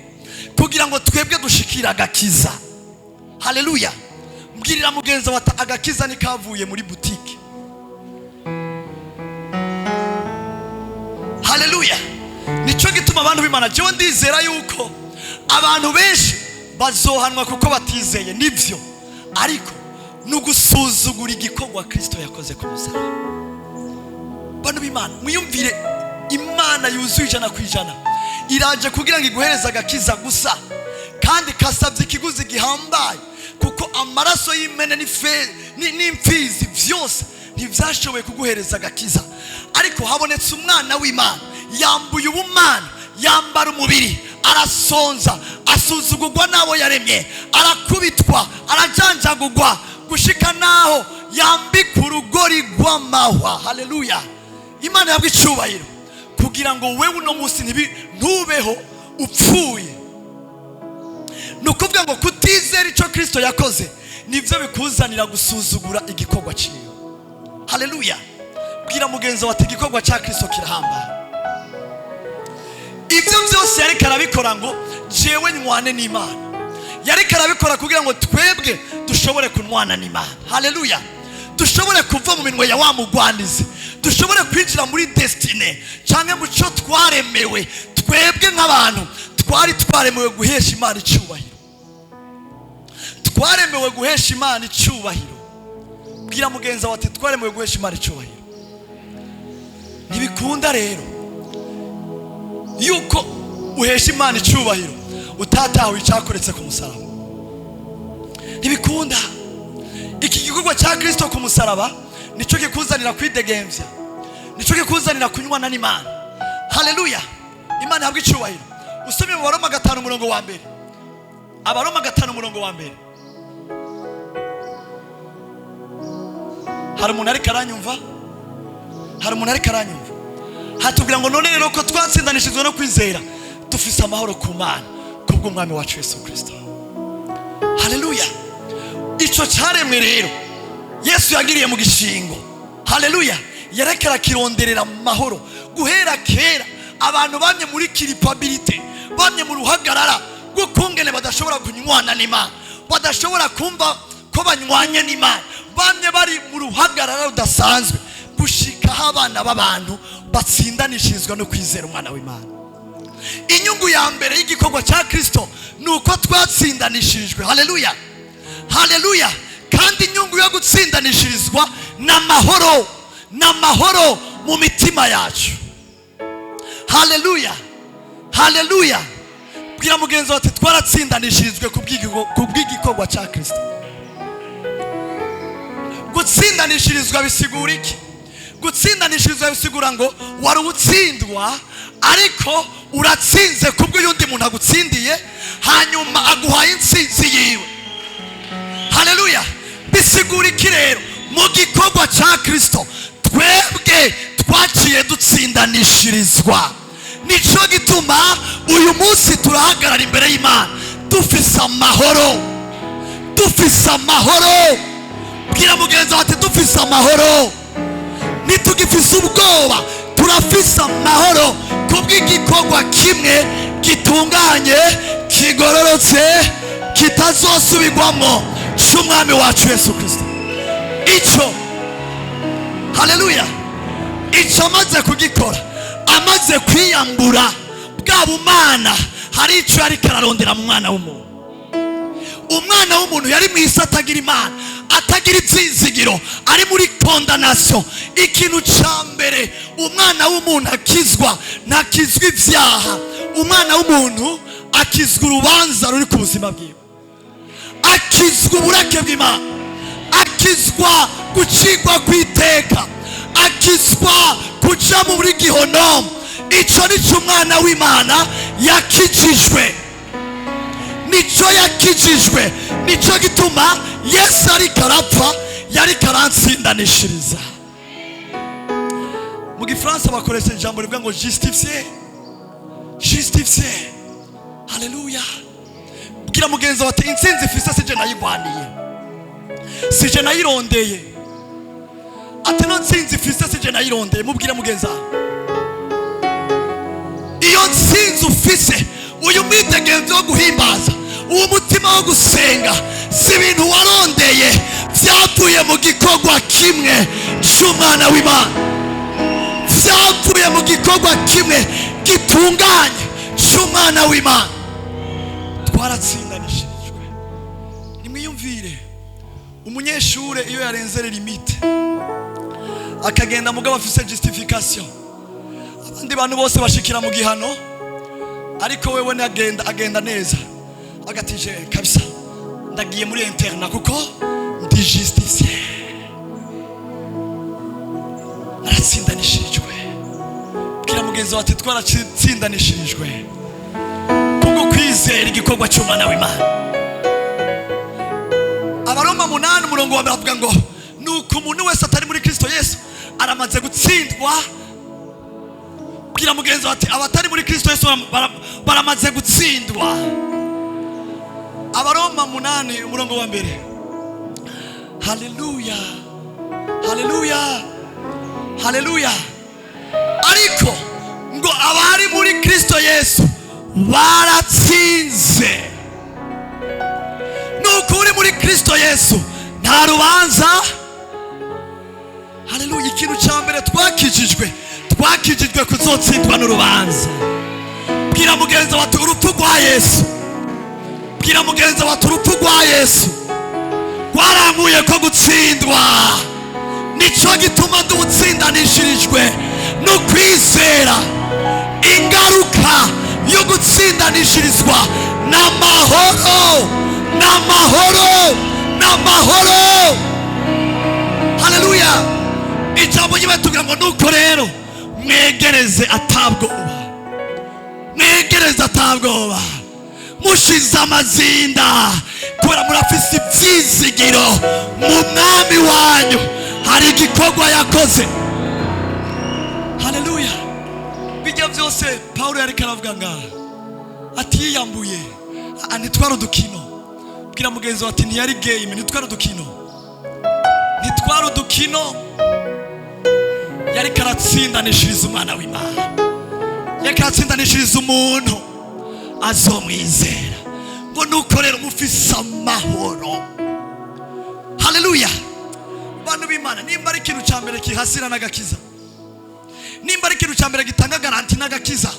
kugira ngo twebwe dushikira agakiza. Haleluya. Mbwirira mugenzi wawe agakiza ni kavuye muri butike. Haleluya. Nico gituma abantu b'Imana, jewe ndizera yuko abantu benshi bazohanwa kuko batizeye, nivyo, ariko nugusuzugura igikorwa Kristo yakoze ku musaraba. Bantu b'Imana, mwiyumvire, Imana yuzuye 100% iraje kugira ngo iguhereze agakiza gusa, kandi kasabye ikiguzi gihambaye, kuko amaraso y'imene n'imfizi byose ntibyashoboye kuguhereza agakiza. Ariko habonetse umwana w'Imana, yambuye ubumana, yambara umubiri, arasonza, asuzugurwa n'abo yaremye, arakubitwa, arajanjagurwa, gushika naho yambika urugori rw'amahwa. Haleluya. Imana yabwa icyubahiro kugira ngo wewe uno munsi ntubeho upfuye. Nukuvuga ngo kutizera icyo Kristo yakoze nivyo bikuzanira gusuzugura igikorwa cyiwe. Haleluya. Bwira mugenzi wawe igikorwa cya Kristo kirahamba. Ibyo byose yari karabikora ngo jewe nywane n'Imana, yari karabikora kugira ngo twebwe dushobore kunwana n'Imana. Haleluya. Dushobore kuva mu minwe ya wa mugwandizi, dushobore kwinjira muri destiny cyangwa mu cyo twaremewe. Twebwe nk'abantu twari twaremewe guhesha Imana icyubahiro, twaremewe guhesha Imana icyubahiro. Bwira mugenzi wawe twaremewe guhesha Imana icyubahiro. Ntibikunda rero yuko uhesha Imana icyubahiro utatawe icyakoretse ku musaraba. Ntibikunda. Iki gikorwa cya Kristo ku musaraba nico kikuzanira kwidegemvya, nico kikuzanira kunywana n'Imana. Haleluya. Imana yabwa icyubahiro. Usomye mu Baroma 5 umurongo wa mbere, Abaroma 5 umurongo wa mbere. Hari umuntu ari karanyumva? Hari umuntu ari karanyumva? Hatubwira ngo none rero ko twatsindanishijwe no kwizera dufise amahoro ku Mana kubw'umwami wacu Yesu Kristo. Haleluya. Ico cyaremwe rero Yesu yagiriye mu gishingo. Haleluya. Yarekera kironderera mu mahoro guhera kera. Abantu bamye muri kiripability, bamye mu ruhagarara rwo kungene badashobora kunywana n'Imana, badashobora kumva ko banywanye n'Imana, bamye bari mu ruhagarara rudasanzwe, gushika abana b'abantu batsindanishirizwa no kwizera umwana w'Imana. Inyungu ya mbere y'igikorwa cya Kristo nuko twatsindanishirijwe. Haleluya. Haleluya. Kandi inyungu yo gutsindanishirizwa n'amahoro, n'amahoro mu mitima yacu. Haleluya. Haleluya. Bwira mugenzi wawe twaratsindanishirizwe kubw'igikorwa cya Kristo. Gutsindanishirizwa bisigura iki? Gutsindanishirizwa bisigura ngo wari utsindwa ariko uratsinze kubw'uyundi muntu agutsindiye, hanyuma aguhaye intsinzi yiwe. Haleluya. Bisigura iki rero? Mu gikorwa cya Kristo twebwe twaciye dutsindanishirizwa. Nico gituma uyu munsi turahagarara imbere y'Imana dufise amahoro, dufise amahoro. Bwira mugenzi wawe dufise amahoro. Nitugifise ubwoba, turafise amahoro kubw'igikorwa kimwe gitunganye, kigororotse, kitazosubirwamo cy'umwami wacu Yesu Kristo. Ico, haleluya, ico amaze kugikora, amaze kwiyambura bwa bumana, hari ico yari kararondera mu mwana w'umuntu. umwana w'umuntu yari mu isi atagira imana, atagira ibyizigiro, ari muri condamnation. Ikintu cya mbere umwana w'umuntu akizwa, ntakizwa ibyaha. Umwana w'umuntu akizwa urubanza ruri ku buzima bwiwe, akizwa uburake bw'Imana, akizwa gucigwa kw'iteka, akizwa kuja muri gihonomu. Icyo nicyo umwana w'Imana yakijijwe, nicyo yakijijwe. Nicyo gituma Yesu ariko arapfa yari karantsindanishiriza. Mu Gifaransa bakoresha ijambo rivuga ngo justifier, justifier. Haleluya. Bwira mugenzi wawe ati intsinzi ifise sije nayigwaniye, sije nayirondeye. Ati no ntsinzi ifise sije nayirondeye. Mubwire mugenzi wawe iyo ntsinzi ufise, uyu mwidegenzo wo guhimbaza, uwo mutima wo gusenga, si ibintu warondeye, byavuye mu gikorwa kimwe cy'umwana w'Imana, byavuye mu gikorwa kimwe gitunganye cy'umwana w'Imana. Twaratsindanishirijwe. Nimwiyumvire umunyeshure iyo yarenze limite akagenda mugabo afise justification, abandi bantu bose bashikira mu gihano, ariko wewe agenda neza, agatije kabisa ndagiye muri interna kuko ndi justifié, naratsindanishirijwe. Bwira mugenzi wawe ati twaratsindanishirijwe kubwo kwizera igikorwa cy'umwana w'Imana. Abaroma 8 umurongo wa mbere avuga ngo nuko umuntu wese atari muri Kristo Yesu aramaze gutsindwa. Bwira mugenzi wawe ati abatari muri Kristo Yesu baramaze gutsindwa. Abaroma 8 umurongo wa mbere. Haleluya, haleluya, haleluya. Ariko ngo abari muri Kristo Yesu baratsinze. Nuko uri muri Kristo Yesu nta rubanza. Haleluya. Ikintu cya mbere twakijijwe kuzotsindwa n'urubanza. Bwira mugenzi wawe ati urupfu rwa Yesu, bwira mugenzi wawe ati urupfu rwa Yesu rwaranguye ko gutsindwa. Nicyo gituma dutsindanishirijwe no kwizera. Ingaruka yo gutsindanishirizwa n'amahoro, n'amahoro, n'amahoro. Haleluya. Ijambo ry'Imana ngo nuko rero mwegereze atabwoba, mwegereze atabwoba, mushize amazinda, kubera murafise ibyizigiro mu mwami wanyu, hari igikorwa yakoze. Haleluya. Bijya byose Paulo yari karavuga ngaha ati yiyambuye, ntitwara udukino. Bwira mugenzi wawe ati ntiyari game, ntitwara udukino, ntitwara udukino. Yari karatsindanishiriza umwana w'Imana, yari karatsindanishiriza umuntu azomwizera. Ngo nuko rero mufise amahoro. Haleluya. Bantu b'Imana, nimba ari ikintu cya mbere kihasira n'agakiza, nimba ari ikintu cya mbere gitanga garanti n'agakiza,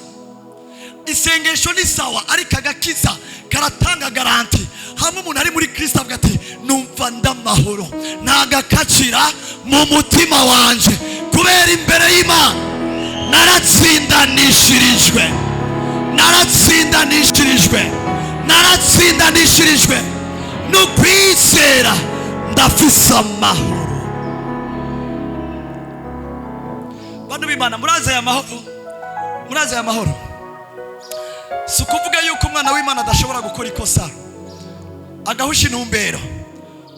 isengesho ni sawa, ariko agakiza karatanga garanti. Hamwe umuntu ari muri Kristo avuga ati numva ndamahoro, nagakacira mu mutima wanje, kubera imbere y'Imana naratsindanishirijwe, naratsindanishirijwe, naratsindanishirijwe no kwizera. Ndafise amahoro. Bantu b'Imana, muraza ya mahoro, muraza ya mahoro. Si ukuvuga yuko umwana w'Imana adashobora gukora ikosa agahusha intumbero.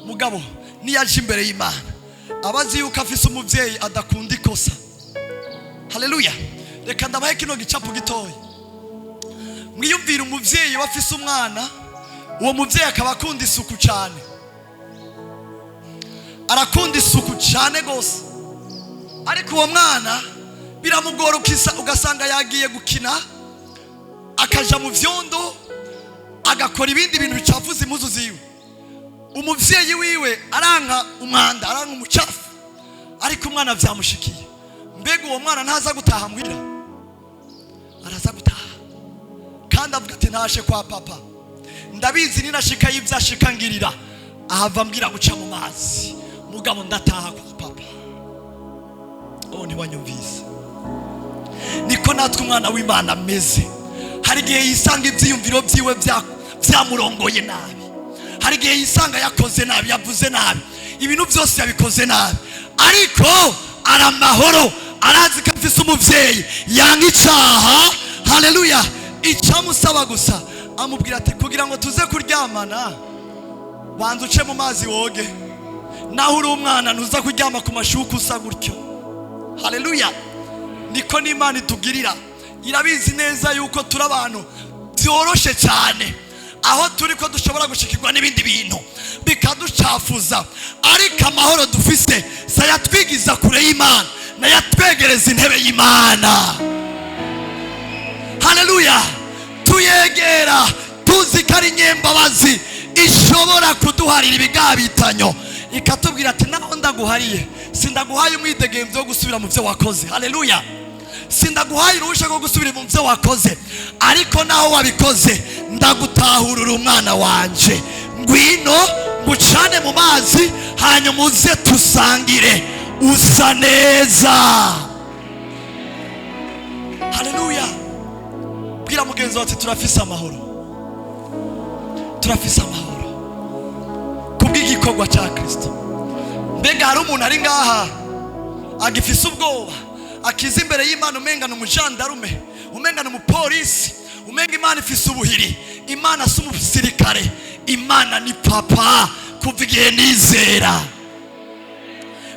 Mugabo niyaje imbere y'Imana abazi yuko afise umuvyeyi adakunda ikosa. Haleluya. Reka ndabahe kino gicapu gitoya. Mwiyumvira umuvyeyi wafise umwana, uwo muvyeyi akaba akunda isuku cyane, arakunda isuku cyane gose, ariko uwo mwana biramugora, ugasanga yagiye gukina akaja mu vyondo agakora ibindi bintu bicafuza impuzu ziwe. Umuvyeyi wiwe aranka umwanda, aranka umucafu, ariko umwana vyamushikiye. Mbega uwo mwana ntaza gutaha muhira? Araza gutaha kandi avuga ati ntashe kwa papa, ndabizi ninashika y'ivyashika ngirira ahava mbwira guca mu mazi mugabo ndataha kwa papa. Ntibanyumvise. Niko natwe umwana w'Imana ameze. Hari igihe yisanga ivyiyumviro vyiwe vyamurongoye nabi. Hari igihe yisanga yakoze nabi, yavuze nabi, ibintu byose yabikoze nabi, ariko aramahoro, arazi ko afise umuvyeyi yanga icaha. Haleluya. Icamusaba gusa amubwira ati kugira ngo tuze kuryamana banza uce mu mazi woge, naho uri umwana ntuza kuryama ku mashuka usa gutyo. Haleluya. Niko n'Imana itugirira. Irabizi neza yuko turi abantu byoroshe cyane, aho turi ko dushobora gushikirwa n'ibindi bintu bikaducafuza, ariko amahoro dufise sayatwigiza kure y'Imana, nayatwegereza intebe y'Imana. Haleluya. Tuyegera tuzi ko ari nyembabazi ishobora kuduharira ibigabitanyo, ikatubwira ati naho ndaguhariye, sindaguhaye umwidegemvyo wo gusubira mu byo wakoze. Haleluya. Sindaguhaye uruhusha rwo gusubira mu byo wakoze, ariko naho wabikoze ndagutahurira umwana wanje, ngwino ngucane mu mazi hanyuma uze tusangire usa neza. Haleluya. Bwira mugenzi wawe ati turafise amahoro, turafise amahoro kubw'igikorwa cya Kristo. Mbega hari umuntu ari ngaha agifise ubwoba, akiza imbere y'Imana umenga n'umujandarume, umenga n'umupolisi, umenga Imana ifise ubuhiri? Imana si umusirikare, Imana ni papa. Kuva igihe nizera,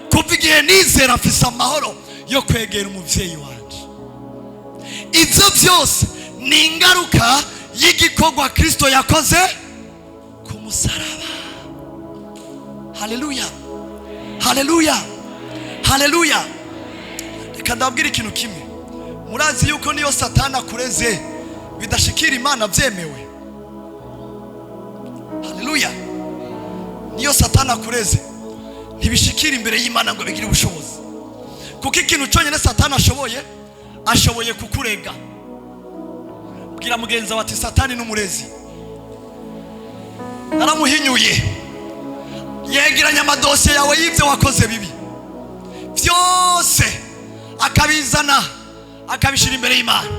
kuva igihe nizera afise amahoro yo kwegera umuvyeyi wanje. Ivyo byose ni ingaruka y'igikorwa Kristo yakoze ku musaraba. Haleluya. Haleluya. Haleluya. Reka ndabwira ikintu kimwe, murazi yuko niyo Satani akureze bidashikira Imana byemewe. Haleluya. Niyo Satani akureze ntibishikira imbere y'Imana ngo bigire ubushobozi, kuko ikintu cyonyine Satani ashoboye kukurega. Bwira mugenzi wawe ati Satani n'umurezi, naramuhinyuye, yegeranya amadosiye yawe y'ibyo wakoze bibi byose akabizana akabishira imbere y'Imana.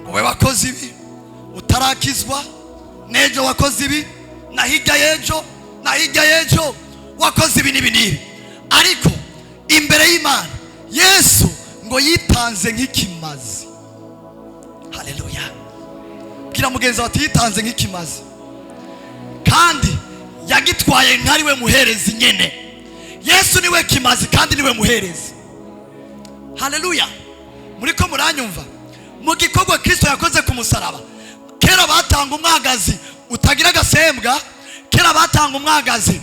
Wowe wakoze ibi utarakizwa, nejo wakoze ibi, na hirya yejo wakoze ibi n'ibi, ariko imbere y'Imana Yesu ngo yitanze nk'ikimazi. Haleluya. Bwira mugenzi wawe ati yitanze nk'ikimazi, kandi yagitwaye nkariwe muherezi nyene. Yesu niwe kimazi kandi niwe muherezi. Haleluya. Muriko muranyumva? Mu gikorwa Kristo yakoze ku musaraba, kera batanga umwagazi utagira gasembwa, kera batanga umwagazi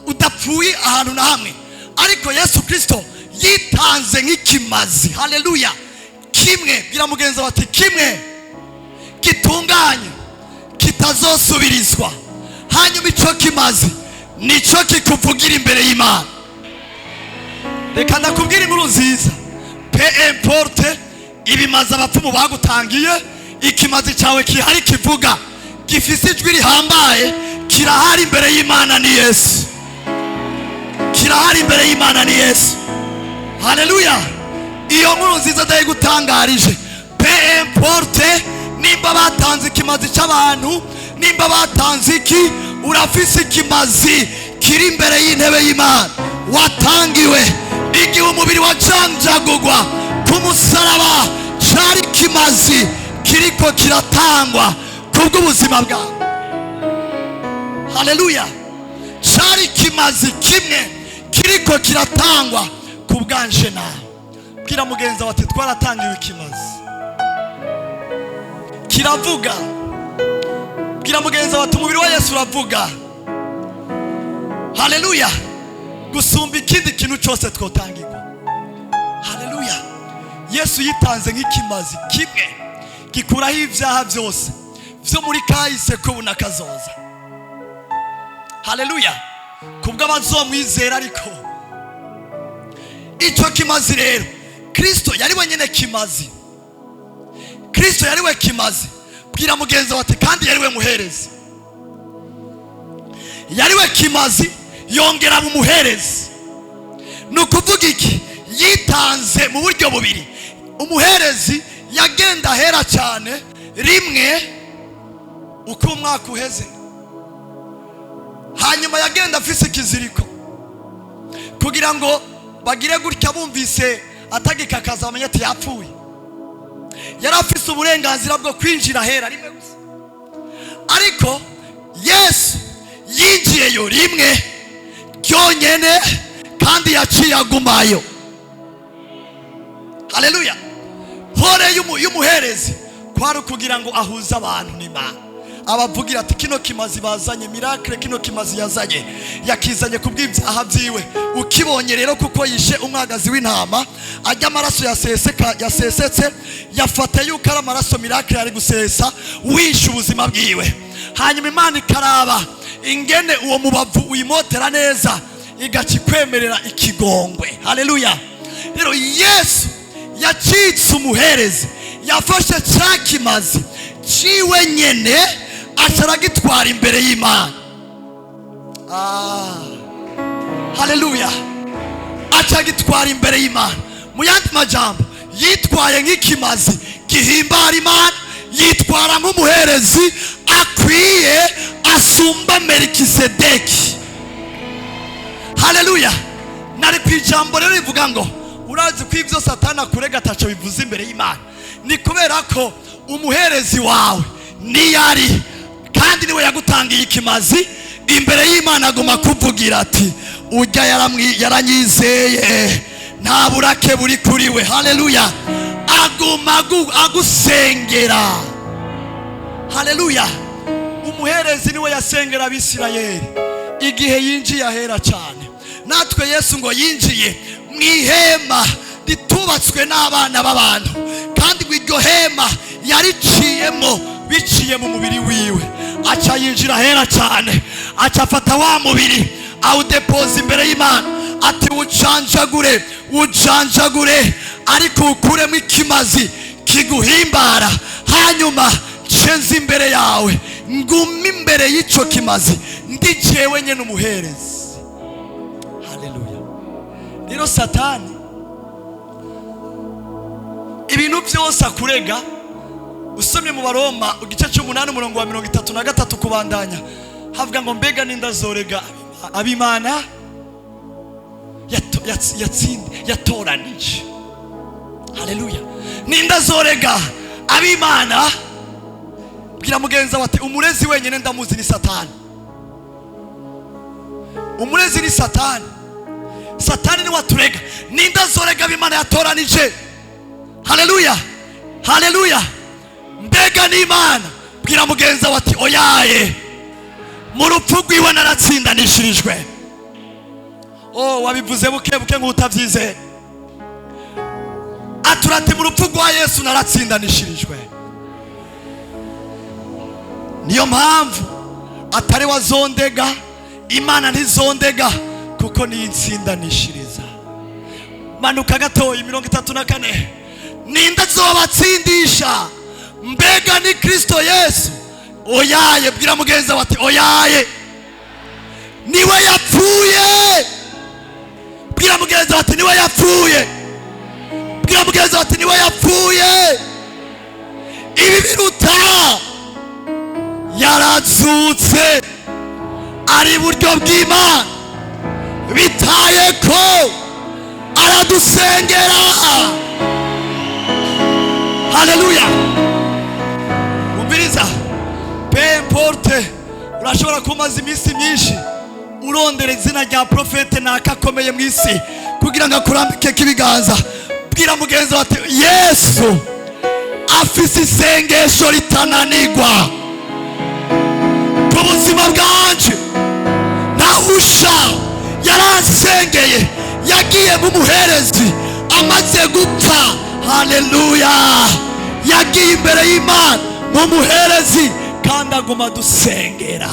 udapfuye ahantu na hamwe, ariko Yesu Kristo yitanze nk'ikimazi. Haleluya. Kimwe, bwira mugenzi wawe ati kimwe gitunganye kitazosubirizwa, hanyuma ico kimazi nico kikuvugira imbere y'Imana. Reka ndakubwira inkuru nziza. Pe importe ibimazi abapfumu bagutangiye, ikimazi cyawe kihari kivuga, gifise ijwi rihambaye, kirahari imbere y'Imana ni Yesu. Kirahari imbere y'Imana ni Yesu. Haleluya. Iyo nkuru nziza ndayigutangarije. Pe importe nimba batanze ikimazi cy'abantu, nimba batanze iki, urafise ikimazi kiri imbere y'intebe y'Imana watangiwe igihe umubiri wajanjagurwa ku musaraba. Cari kimazi kiriko kiratangwa kubw'ubuzima bwawe. Haleluya. Cari kimazi kimwe kiriko kiratangwa kubwanje nawe. Bwira mugenzi wawe ati twaratangiwe ikimazi kiravuga. Bwira mugenzi wawe ati umubiri wa Yesu uravuga. Haleluya. Gusumba ikindi kintu cyose twotangirwa. Haleluya. Yesu yitanze nk'ikimazi kimwe gikuraho ibyaha byose byo muri kahise ko bunakazoza. Haleluya. Kubwo abazomwizera. Ariko icyo kimazi rero Kristo yari wenyine kimazi. Kristo yari we kimazi bwira mugenzi wawe ati kandi yari we muherezi, yari we kimazi yongera aba umuherezi. Ni ukuvuga iki? Yitanze mu buryo bubiri. Umuherezi yagenda ahera cyane rimwe uko umwaka uheze, hanyuma yagenda afise ikiziriko kugira ngo bagire gutya bumvise atagikakaza bamenye ati yapfuye. Yari afise uburenganzira bwo kwinjira ahera rimwe gusa, ariko Yesu yinjiyeyo rimwe ryonyene kandi yaciye agumayo. Haleluya. Hore y'umuherezi kwari kugira ngo ahuze abantu n'Imana, abavugira ati kino kimazi bazanye miracle, kino kimazi yazanye yakizanye kubw'ibyaha byiwe. Ukibonye rero kuko yishe umwagazi w'intama, ajya amaraso yasesetse yafata yuko ari amaraso miracle yari gusesa wishe ubuzima bwiwe. Hanyuma Imana ikaraba ingene uwo mubavu uyimotera neza, igakikwemerera ikigongwe. Haleluya. Rero Yesu yacitse umuherezi, yafashe cya kimazi ciwe nyene acaragitwara imbere y'Imana. Haleluya. Acagitwara imbere y'Imana. Mu yandi majambo, yitwaye nk'ikimazi gihimbara Imana, yitwara nk'umuherezi akwiye asumba Melikisedeki. Haleluya. Nari kwijambo rero rivuga ngo urazi ko ivyo Satani akurega ataco bivuze imbere y'Imana, ni kubera ko umuherezi wawe ni yari kandi niwe yagutangiye ikimazi imbere y'Imana. Aguma kuvugira ati ujya yaranyizeye nta burake buri kuri we. Haleluya. Aguma agusengera. Haleluya. Umuherezi niwe yasengera Abisirayeli igihe yinjiye ahera cyane. Natwe Yesu ngo yinjiye mu ihema ritubatswe n'abana b'abantu, kandi iryo hema yariciyemo biciye mu mubiri wiwe. Aca yinjira ahera cyane, aca afata wa mubiri awudepoza imbere y'Imana ati ujanjagure ariko ukuremo ikimazi kiguhimbara, hanyuma cenze imbere yawe ngumi imbere y'ico kimazi ndi jewe nyene umuherezi. Haleluya. Rero Satani ibintu byose akurega, usomye mu Baroma igice cy'umunani umurongo wa 33 kubandanya, havuga ngo mbega nindazorega ab'Imana yatoranije. Haleluya. Nindazorega ab'Imana. Bwira mugenzi wawe ati umurezi wenyine ndamuzi ni Satani. Umurezi ni Satani. Satani ni waturega. Nindazorega ab'Imana yatoranije. Haleluya. Haleluya. Mbega ni Imana. Bwira mugenzi wawe ati oyaye mu rupfu rwiwe naratsindanishirijwe. Wabivuze buke nk'utavyize. Aturate mu rupfu rwa Yesu naratsindanishirijwe. Niyo mpamvu atari wazondega, Imana ntizondega kuko ni insindanishiriza. Manuka gatoyi 34. Ninda zobatsindisha? Mbega ni Kristo Yesu. Oyaye. Bwira mugenzi wawe ati oyaye niwe yapfuye. Bwira mugenzi wawe ati niwe yapfuye. Bwira mugenzi wawe ati niwe yapfuye. Ibi biruta yarazutse ari buryo bw'Imana, bitaye ko aradusengera. Haleluya. Umviriza, pe importe urashobora kumaza iminsi myinshi urondera izina rya profete nakakomeye mu isi kugira ngo akurambike kibiganza. Bwira mugenzi wawe ati Yesu afise isengesho ritananirwa ku buzima bwanje. Nahusha yaransengeye, yagiye mu muherezi amaze gupfa. Haleluya. Yagiye imbere y'Imana mu muherezi kandi aguma dusengera.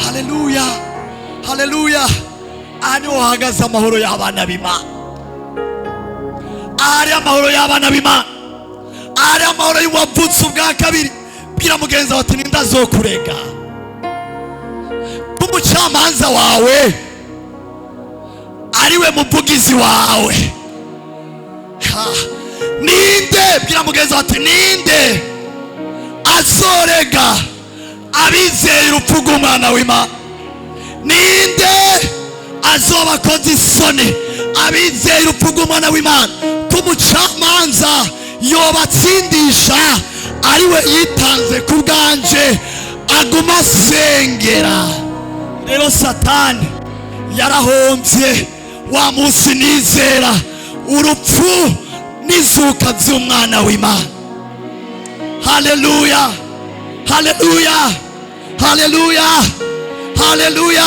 Haleluya. Haleluya. Ani wahagaze amahoro y'abana b'Imana. Ari amahoro y'abana b'Imana. ari amahoro y'uwavutse ubwa kabiri. Bwira mugenzi wawe ati ninda azokurega. Umucamanza wawe ariwe muvugizi wawe. Ninde, bwira mugenzi wawe ati ninde azorega abizeye urupfu rw'umwana w'Imana? Ninde azobakoza isoni abizeye urupfu rw'umwana w'Imana? Kumucamanza yobatsindisha ariwe yitanze ku bwanje aguma asengera. Rero Satani yarahombye wa munsi nizera urupfu n'izuka by'umwana w'Imana. Haleluya, haleluya, haleluya, haleluya,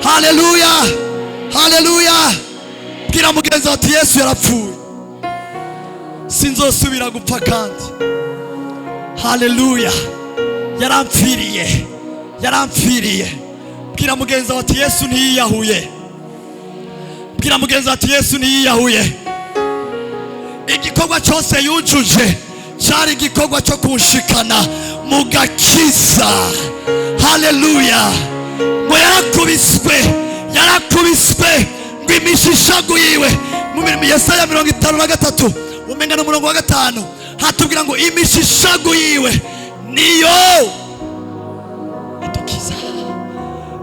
haleluya, haleluya. Bwira mugenzi ati Yesu yarapfuye, sinzosubira gupfa kandi. Haleluya, yarampfiriye, yarampfiriye. Bwira mugenzi ati Yesu ntiyiyahuye. Bwira mugenzi ati Yesu ntiyiyahuye. Igikorwa cyose yujuje cyari igikorwa cyo kunshikana mu gakiza. Haleluya. Ngo yarakubiswe ngo imishishago yiwe. Mu Yesaya 53 umenga no murongo wa 5 hatubwira ngo imishishago yiwe niyo itukiza.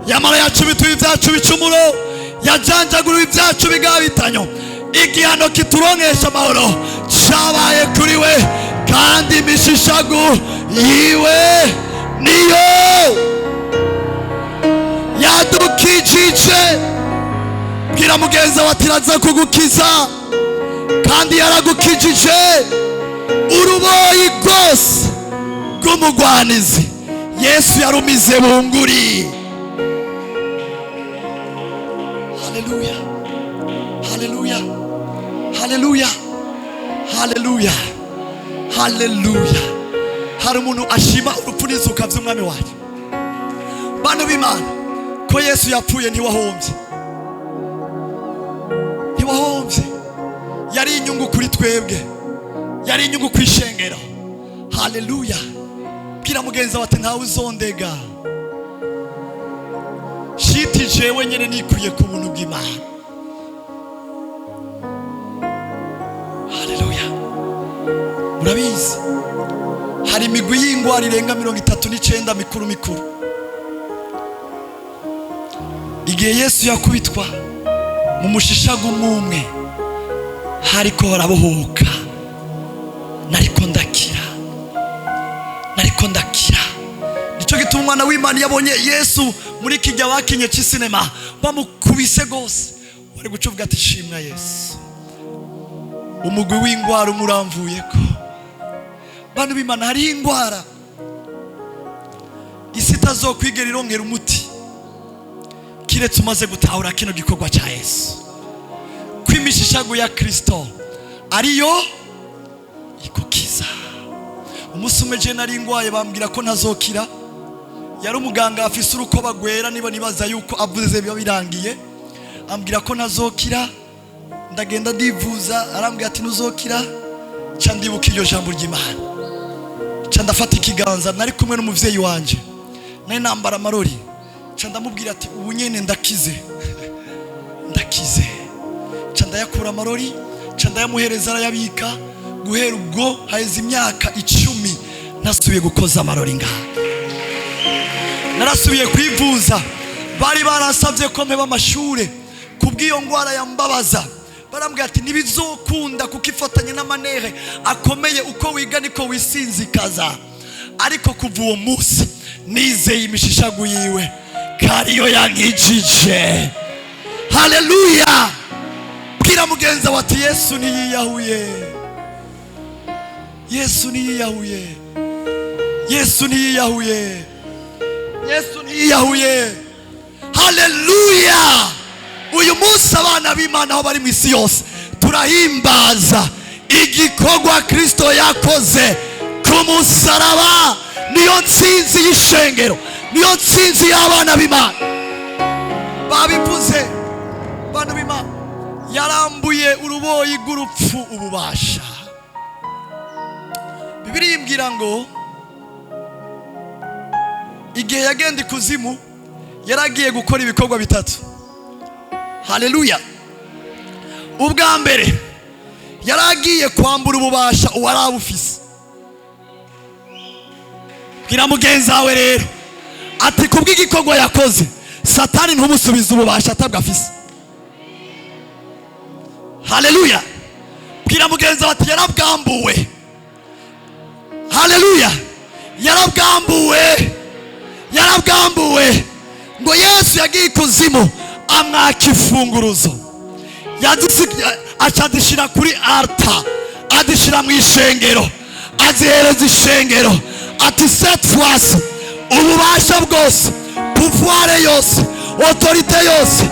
Yamara yacu bituye ibyacu bicumuro, yajanjagura ibyacu bigabitanyo. Igihano kituronkesha amahoro cyabaye kuri we, kandi imishishago yiwe niyo yadukijije. Bwira mugenzi wawe ati araza kugukiza kandi yaragukijije uruboyi rwose rw'umugwanizi. Yesu yarumize bunguri. Haleluya, haleluya, haleluya, haleluya, haleluya. Hari umuntu ashima urupfu n'izuka by'umwami wacu. Bantu b'Imana, ko Yesu yapfuye ntiwahombye, ntiwahombye. Yari inyungu kuri twebwe, yari inyungu kwishengero. Haleluya. Bwira mugenzi wawe ati ntawe uzondega. Shiti jewe nyene nikuye ku buntu bw'Imana. Haleluya. Murabizi hari imigwi y'ingwara irenga 39 mikuru mikuru. Igihe Yesu yakubitwa mu mushishago umwe hariko harabohoka. Nariko ndakira. Nico gituma umwana w'Imana yabonye Yesu muri kijya bakinye cy'sinema bamukubise gose, wari gucuvuga ati shimwa Yesu, umugwi w'ingwara umuramvuyeko. Bantu b'Imana, hari ingwara isi itazokwigera irongera umuti kiretse umaze gutahura kino gikorwa cya Yesu, kwimishishago ya Kristo ariyo ikukiza. Umunsi umwe je nari ngwaye bambwira ko ntazokira. Yari umuganga afise urukoba gwera, niba nibaza yuko avuze biba birangiye. Ambwira ko ntazokira, ndagenda ndivuza, arambwira ati ntuzokira. Ca ndibuka iryo jambo ry'Imana, ca ndafata ikiganza, nari kumwe n'umuvyeyi wanje, nari nambara amarori. Ca ndamubwira ati ubu nyene ndakize, ndakize. Ca ndayakura amarori, ca ndayamuhereza, arayabika. Guhera ubwo haheze imyaka 10 nasubiye gukoza amarori ngaha. Narasubiye kwivuza, bari barasabye ko mpeba amashure kubw'iyo ngwara yambabaza. Barambwira ati nibizokunda kuko ifatanye n'amanere akomeye, uko wiga niko wisinzikaza. Ariko kuva uwo munsi nizeye imishishago yiwe kariyo yankijije. Haleluya. Bwira mugenzi wawe ati Yesu ntiyiyahuye. Yesu ntiyiyahuye. Yesu ntiyiyahuye. Yesu ntiyiyahuye. Haleluya. Uyu munsi abana b'Imana aho bari mu isi yose turahimbaza igikorwa Kristo yakoze ku musaraba. Niyo nsinzi y'ishengero, niyo nsinzi y'abana b'Imana. Babivuze bantu b'Imana, yarambuye uruboyi rw'urupfu ububasha. birimbwira ngo igihe yagenda ikuzimu yaragiye gukora ibikorwa bitatu. Haleluya. Ubwa mbere yaragiye kwambura ububasha uwarabufise. Bwira mugenzi wawe rero ati kubw'igikorwa yakoze Satani ntumusubiza ububasha atabwafise. Haleluya. Bwira mugenzi ati yarabwambuwe. Haleluya. Yarabwambuwe ngo Yesu yagiye ikuzimu amwaka ifunguruzo. Acadishira kuri altar, adishira mu ishengero, azihereza ishengero ati cette fois ububasha bwose, pouvoir yose, autorité yose,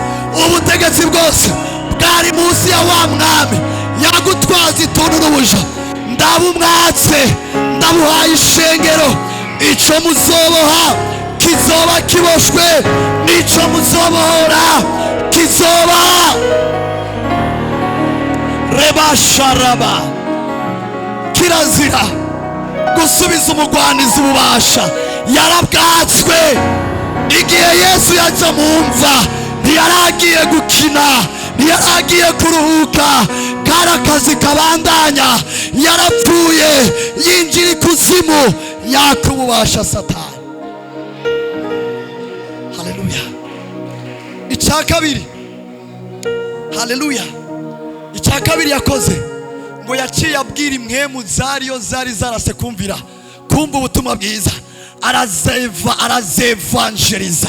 ubutegetsi bwose bwari munsi ya wa mwami yagutwaza ituntu n'ubuja, ndabumwatse ndabuhaye ishengero. Ico muzoboha kizoba kiboshwe, nico muzobohora kizoba rebasharaba. Kirazira gusubiza umugwaniza ububasha, yarabwatswe. Igihe Yesu yaja mu mva ntiyaragiye gukina, ntiyaragiye kuruhuka, kari akazi kabandanya. Yarapfuye yinjira ikuzimu yaka ububasha Satani. Haleluya. Icya kabiri, haleluya, icya kabiri yakoze ngo yaciye abwira impwemu zari zarase kumvira kumva ubutumwa bwiza, arazevangeliza,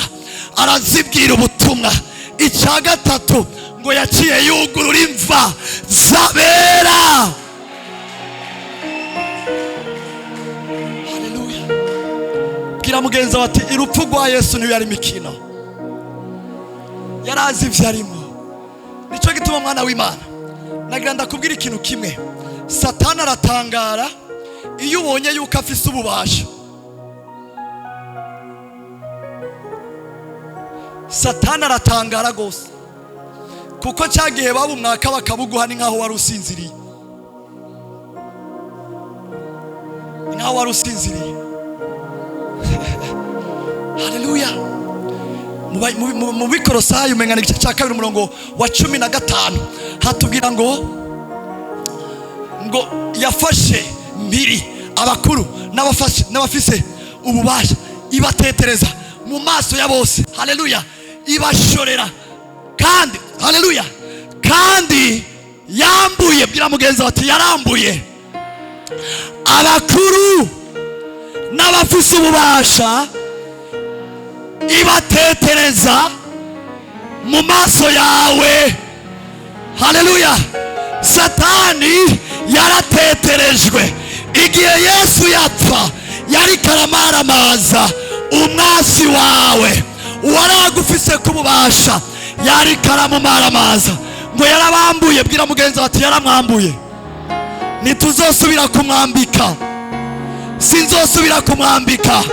arazibwira ubutumwa. Icya gatatu ngo yaciye yugurura imva zabera. Haleluya. Bwira mugenzi ati irupfu rwa Yesu niyo yari mikino, yarazi ivyo arimo. Nico gituma mwana w'Imana nagira ndakubwira ikintu kimwe, Satani aratangara iyo ubonye yuko afise ububasha. Satani aratangara gose kuko cyagihe babumwaka bakabuguha ni nkaho wari usinziriye, nkaho wari usinziriye. Haleluya. Mu Bikorosayi umengana igice cya 2 umurongo wa 15 hatubwira ngo yafashe mbiri abakuru n'abafise ububasha, ibatetereza mu maso ya bose. Haleluya. Ibashorera kandi, haleluya, kandi yambuye. Bwira mugenzi ati yarambuye abakuru n'abafise ububasha, ibatetereza mu maso yawe. Haleluya. Satani yarateterejwe. Igihe Yesu yapfa yari karamaramaza umwasi wawe uwaragufise kububasha, yari karamumaramaza ngo yarabambuye. Bwira mugenzi ati yaramwambuye. Nituzosubira kumwambika, sinzosubira kumwambika.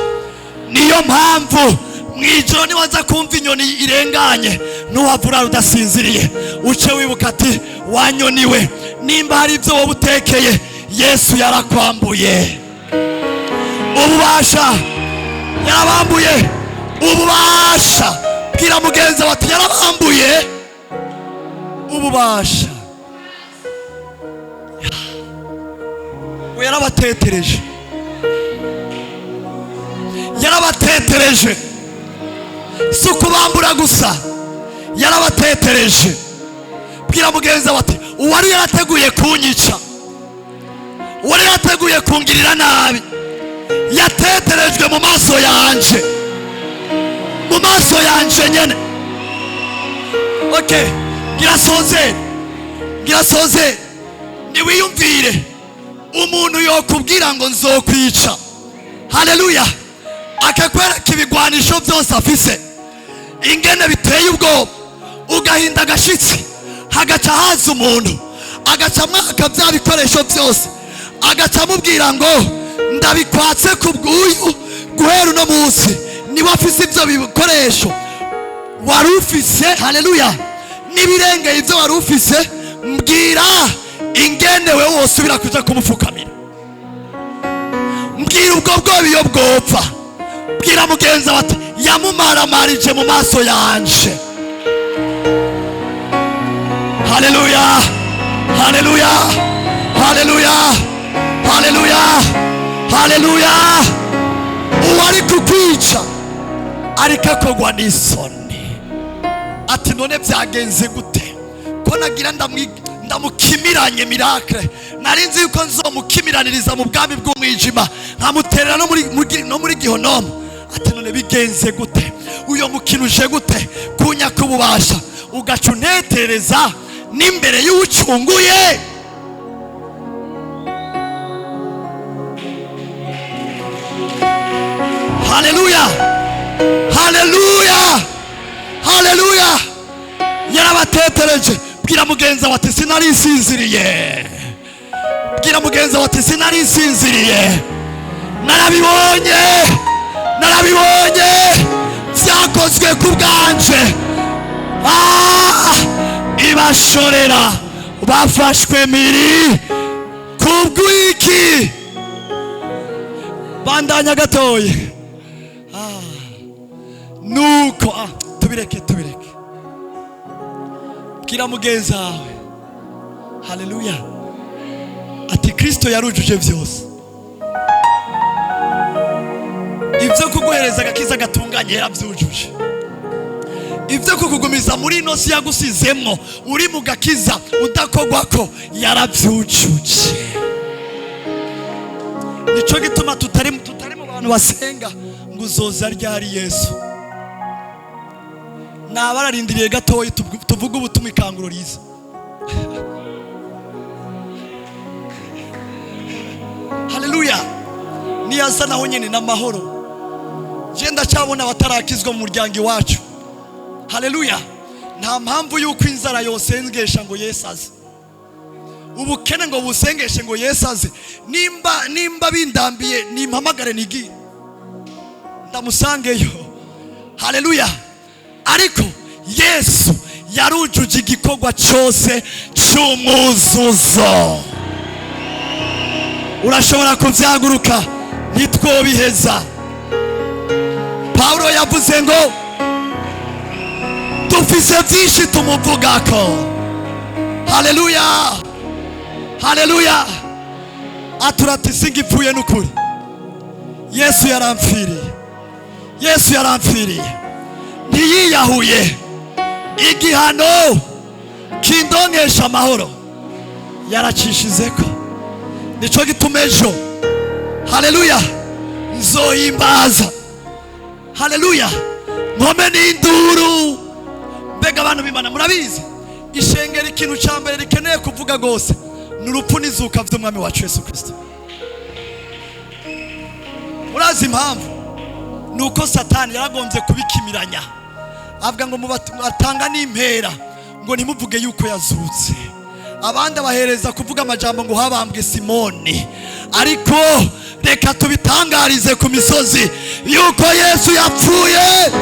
Niyo mpamvu mwijoro niwaza kumva inyoni irenganye nuwavura udasinziriye uce wibuka ati wanyoniwe. Nimba hari ibyo wowe utekeye, Yesu yarakwambuye ububasha, yarabambuye ububasha. Bwira mugenzi ati yarabambuye ububasha. Yarabatetereje, yarabatetereje. Si ukubambura gusa, yarabatetereje. Bwira mugenzi ati uwari yarateguye kunyica, uwari yarateguye kungirira nabi, yateterejwe mu maso yanje, mu maso yanje nyene. Okay, ngirasoze niwiyumvire umuntu yokubwira ngo nzokwica. Haleluya. Akakwereka ibigwanisho byose afise, ingene biteye ubwoba, ugahinda agashitsi. Hagaca haza umuntu agaca mwaka bya bikoresho byose, agaca mubwira ngo ndabikwatse kubw'uyu guhera uno munsi niwe afise ibyo bikoresho wari ufise. Haleluya. Nibirengeye ibyo wari ufise, mbwira ingene wewe wosubira kuja kumupfukamira. mbwira ubwo bwoba iyo bwopfa. Bwira mugenzi bati yamumaramarije mu maso yanje. Haleluya, haleluya, haleluya, haleluya, haleluya. Uwari kukwica ariko akogwa n'isoni. Ati none byagenze gute ko nagira ndamukimiranye miracle? Nari nzi yuko nzomukimiraniriza mu bwami bw'umwijima nkamuterera no muri gihonomo. Ati none bigenze gute? Uyo mukino uje gute kunyaka ububasha ugaca unetereza n'imbere y'ucunguye? Haleluya, haleluya, haleluya. Yarabatetereje. Bwira mugenzi wati sinari nsinziriye. Bwira mugenzi wati sinari nsinziriye. Narabibonye, narabibonye, byakozwe ku bwanje. Ibashorera bafashwe miri kubwiki. Bandanya gatoye. Nuko tubireke. Bwira mugenzi wawe, haleluya, ati Kristo yarujuje byose. Ibyo kuguhereza agakiza gatunganye yarabyujuje. Ibyo kukugumiza muri ino si yagusizemo uri mu gakiza udakogwako yarabyujuje. Nico gituma tutari mu bantu basenga ngo uzoza ryari Yesu. Nabararindiriye gatoyi tuvuga ubutumwa ikanguro riza. Haleluya. Niyaza naho nyene n'amahoro. Je ndacyabona batarakizwa mu muryango iwacu. Haleluya. Nta mpamvu yuko inzara yosengesha ngo Yesu aze. Ubukene ngo busengeshe ngo Yesu aze. Nimba bindambiye nimpamagare nigi ndamusangeyo. Haleluya. Ariko Yesu yarujuje igikorwa cyose cy'umuzuzo. Urashobora kuvyaguruka nitwobiheza. Paulo yavuze ngo dufise byinshi tumuvugako. Haleluya, haleluya. Aturati singipfuye n'ukuri. Yesu yaramfiriye. Yesu yaramfiriye. Ntiyiyahuye. Igihano kindonkesha amahoro yaracishizeko. Nico gituma ejo, haleluya, nzohimbaza. Haleluya, nkome n'induru. Mbega abantu b'Imana murabizi ishengera ikintu cya mbere rikeneye kuvuga gose n'urupfu n'izuka by'umwami wacu Yesu Kristo. Murazi impamvu? Nuko Satani yaragombye kubikimiranya. Avuga ngo mubatanga n'impera ngo ntimuvuge yuko yazutse. Abandi bahereza kuvuga amajambo ngo habambwe Simoni. Ariko reka tubitangarize ku misozi yuko Yesu yapfuye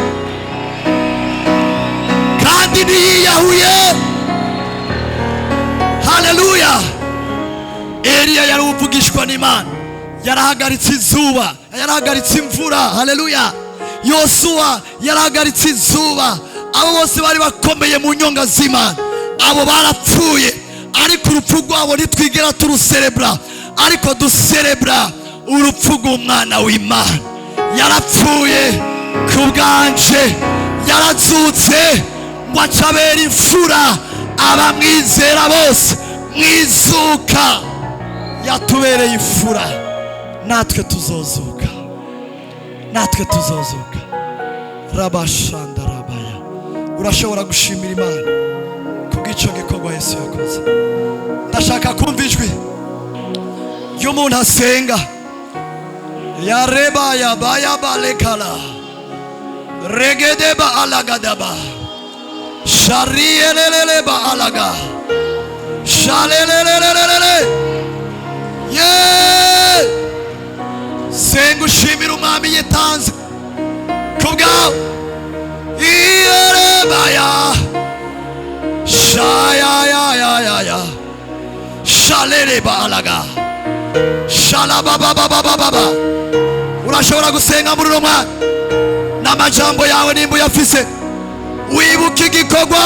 kandi ntiyiyahuye. Haleluya. Eliya yari uvugishwa n'Imana, yarahagaritse izuba, yarahagaritse imvura. Haleluya. Yosuwa yarahagaritse izuba. Abo bose bari bakomeye mu nyonga z'Imana, abo barapfuye. Ariko urupfu rwabo ntitwigera turuserebra, ariko duserebra urupfu rw'umwana w'Imana. Yarapfuye ku bwanje, yarazutse ngo acabera imfura abamwizera bose. Mwizuka yatubereye imfura, natwe tuzozuka, natwe tuzozuka. Rabashanda rabaya. Urashobora gushimira Imana kubw'icyo gikorwa Yesu yakoze. Ndashaka kumva ijwi y'umuntu asenga. Yareba yabaya balekala regedeba alagadaba shariyeleleba alaga shalelelelelele. Senga ushimira umwami yatanze kubwawe. Iyerebaya shaya ya shaleleba alaga shalabababababa. Urashobora gusenga muri uno mwanya n'amajambo yawe nimba uyafise, wibuka igikorwa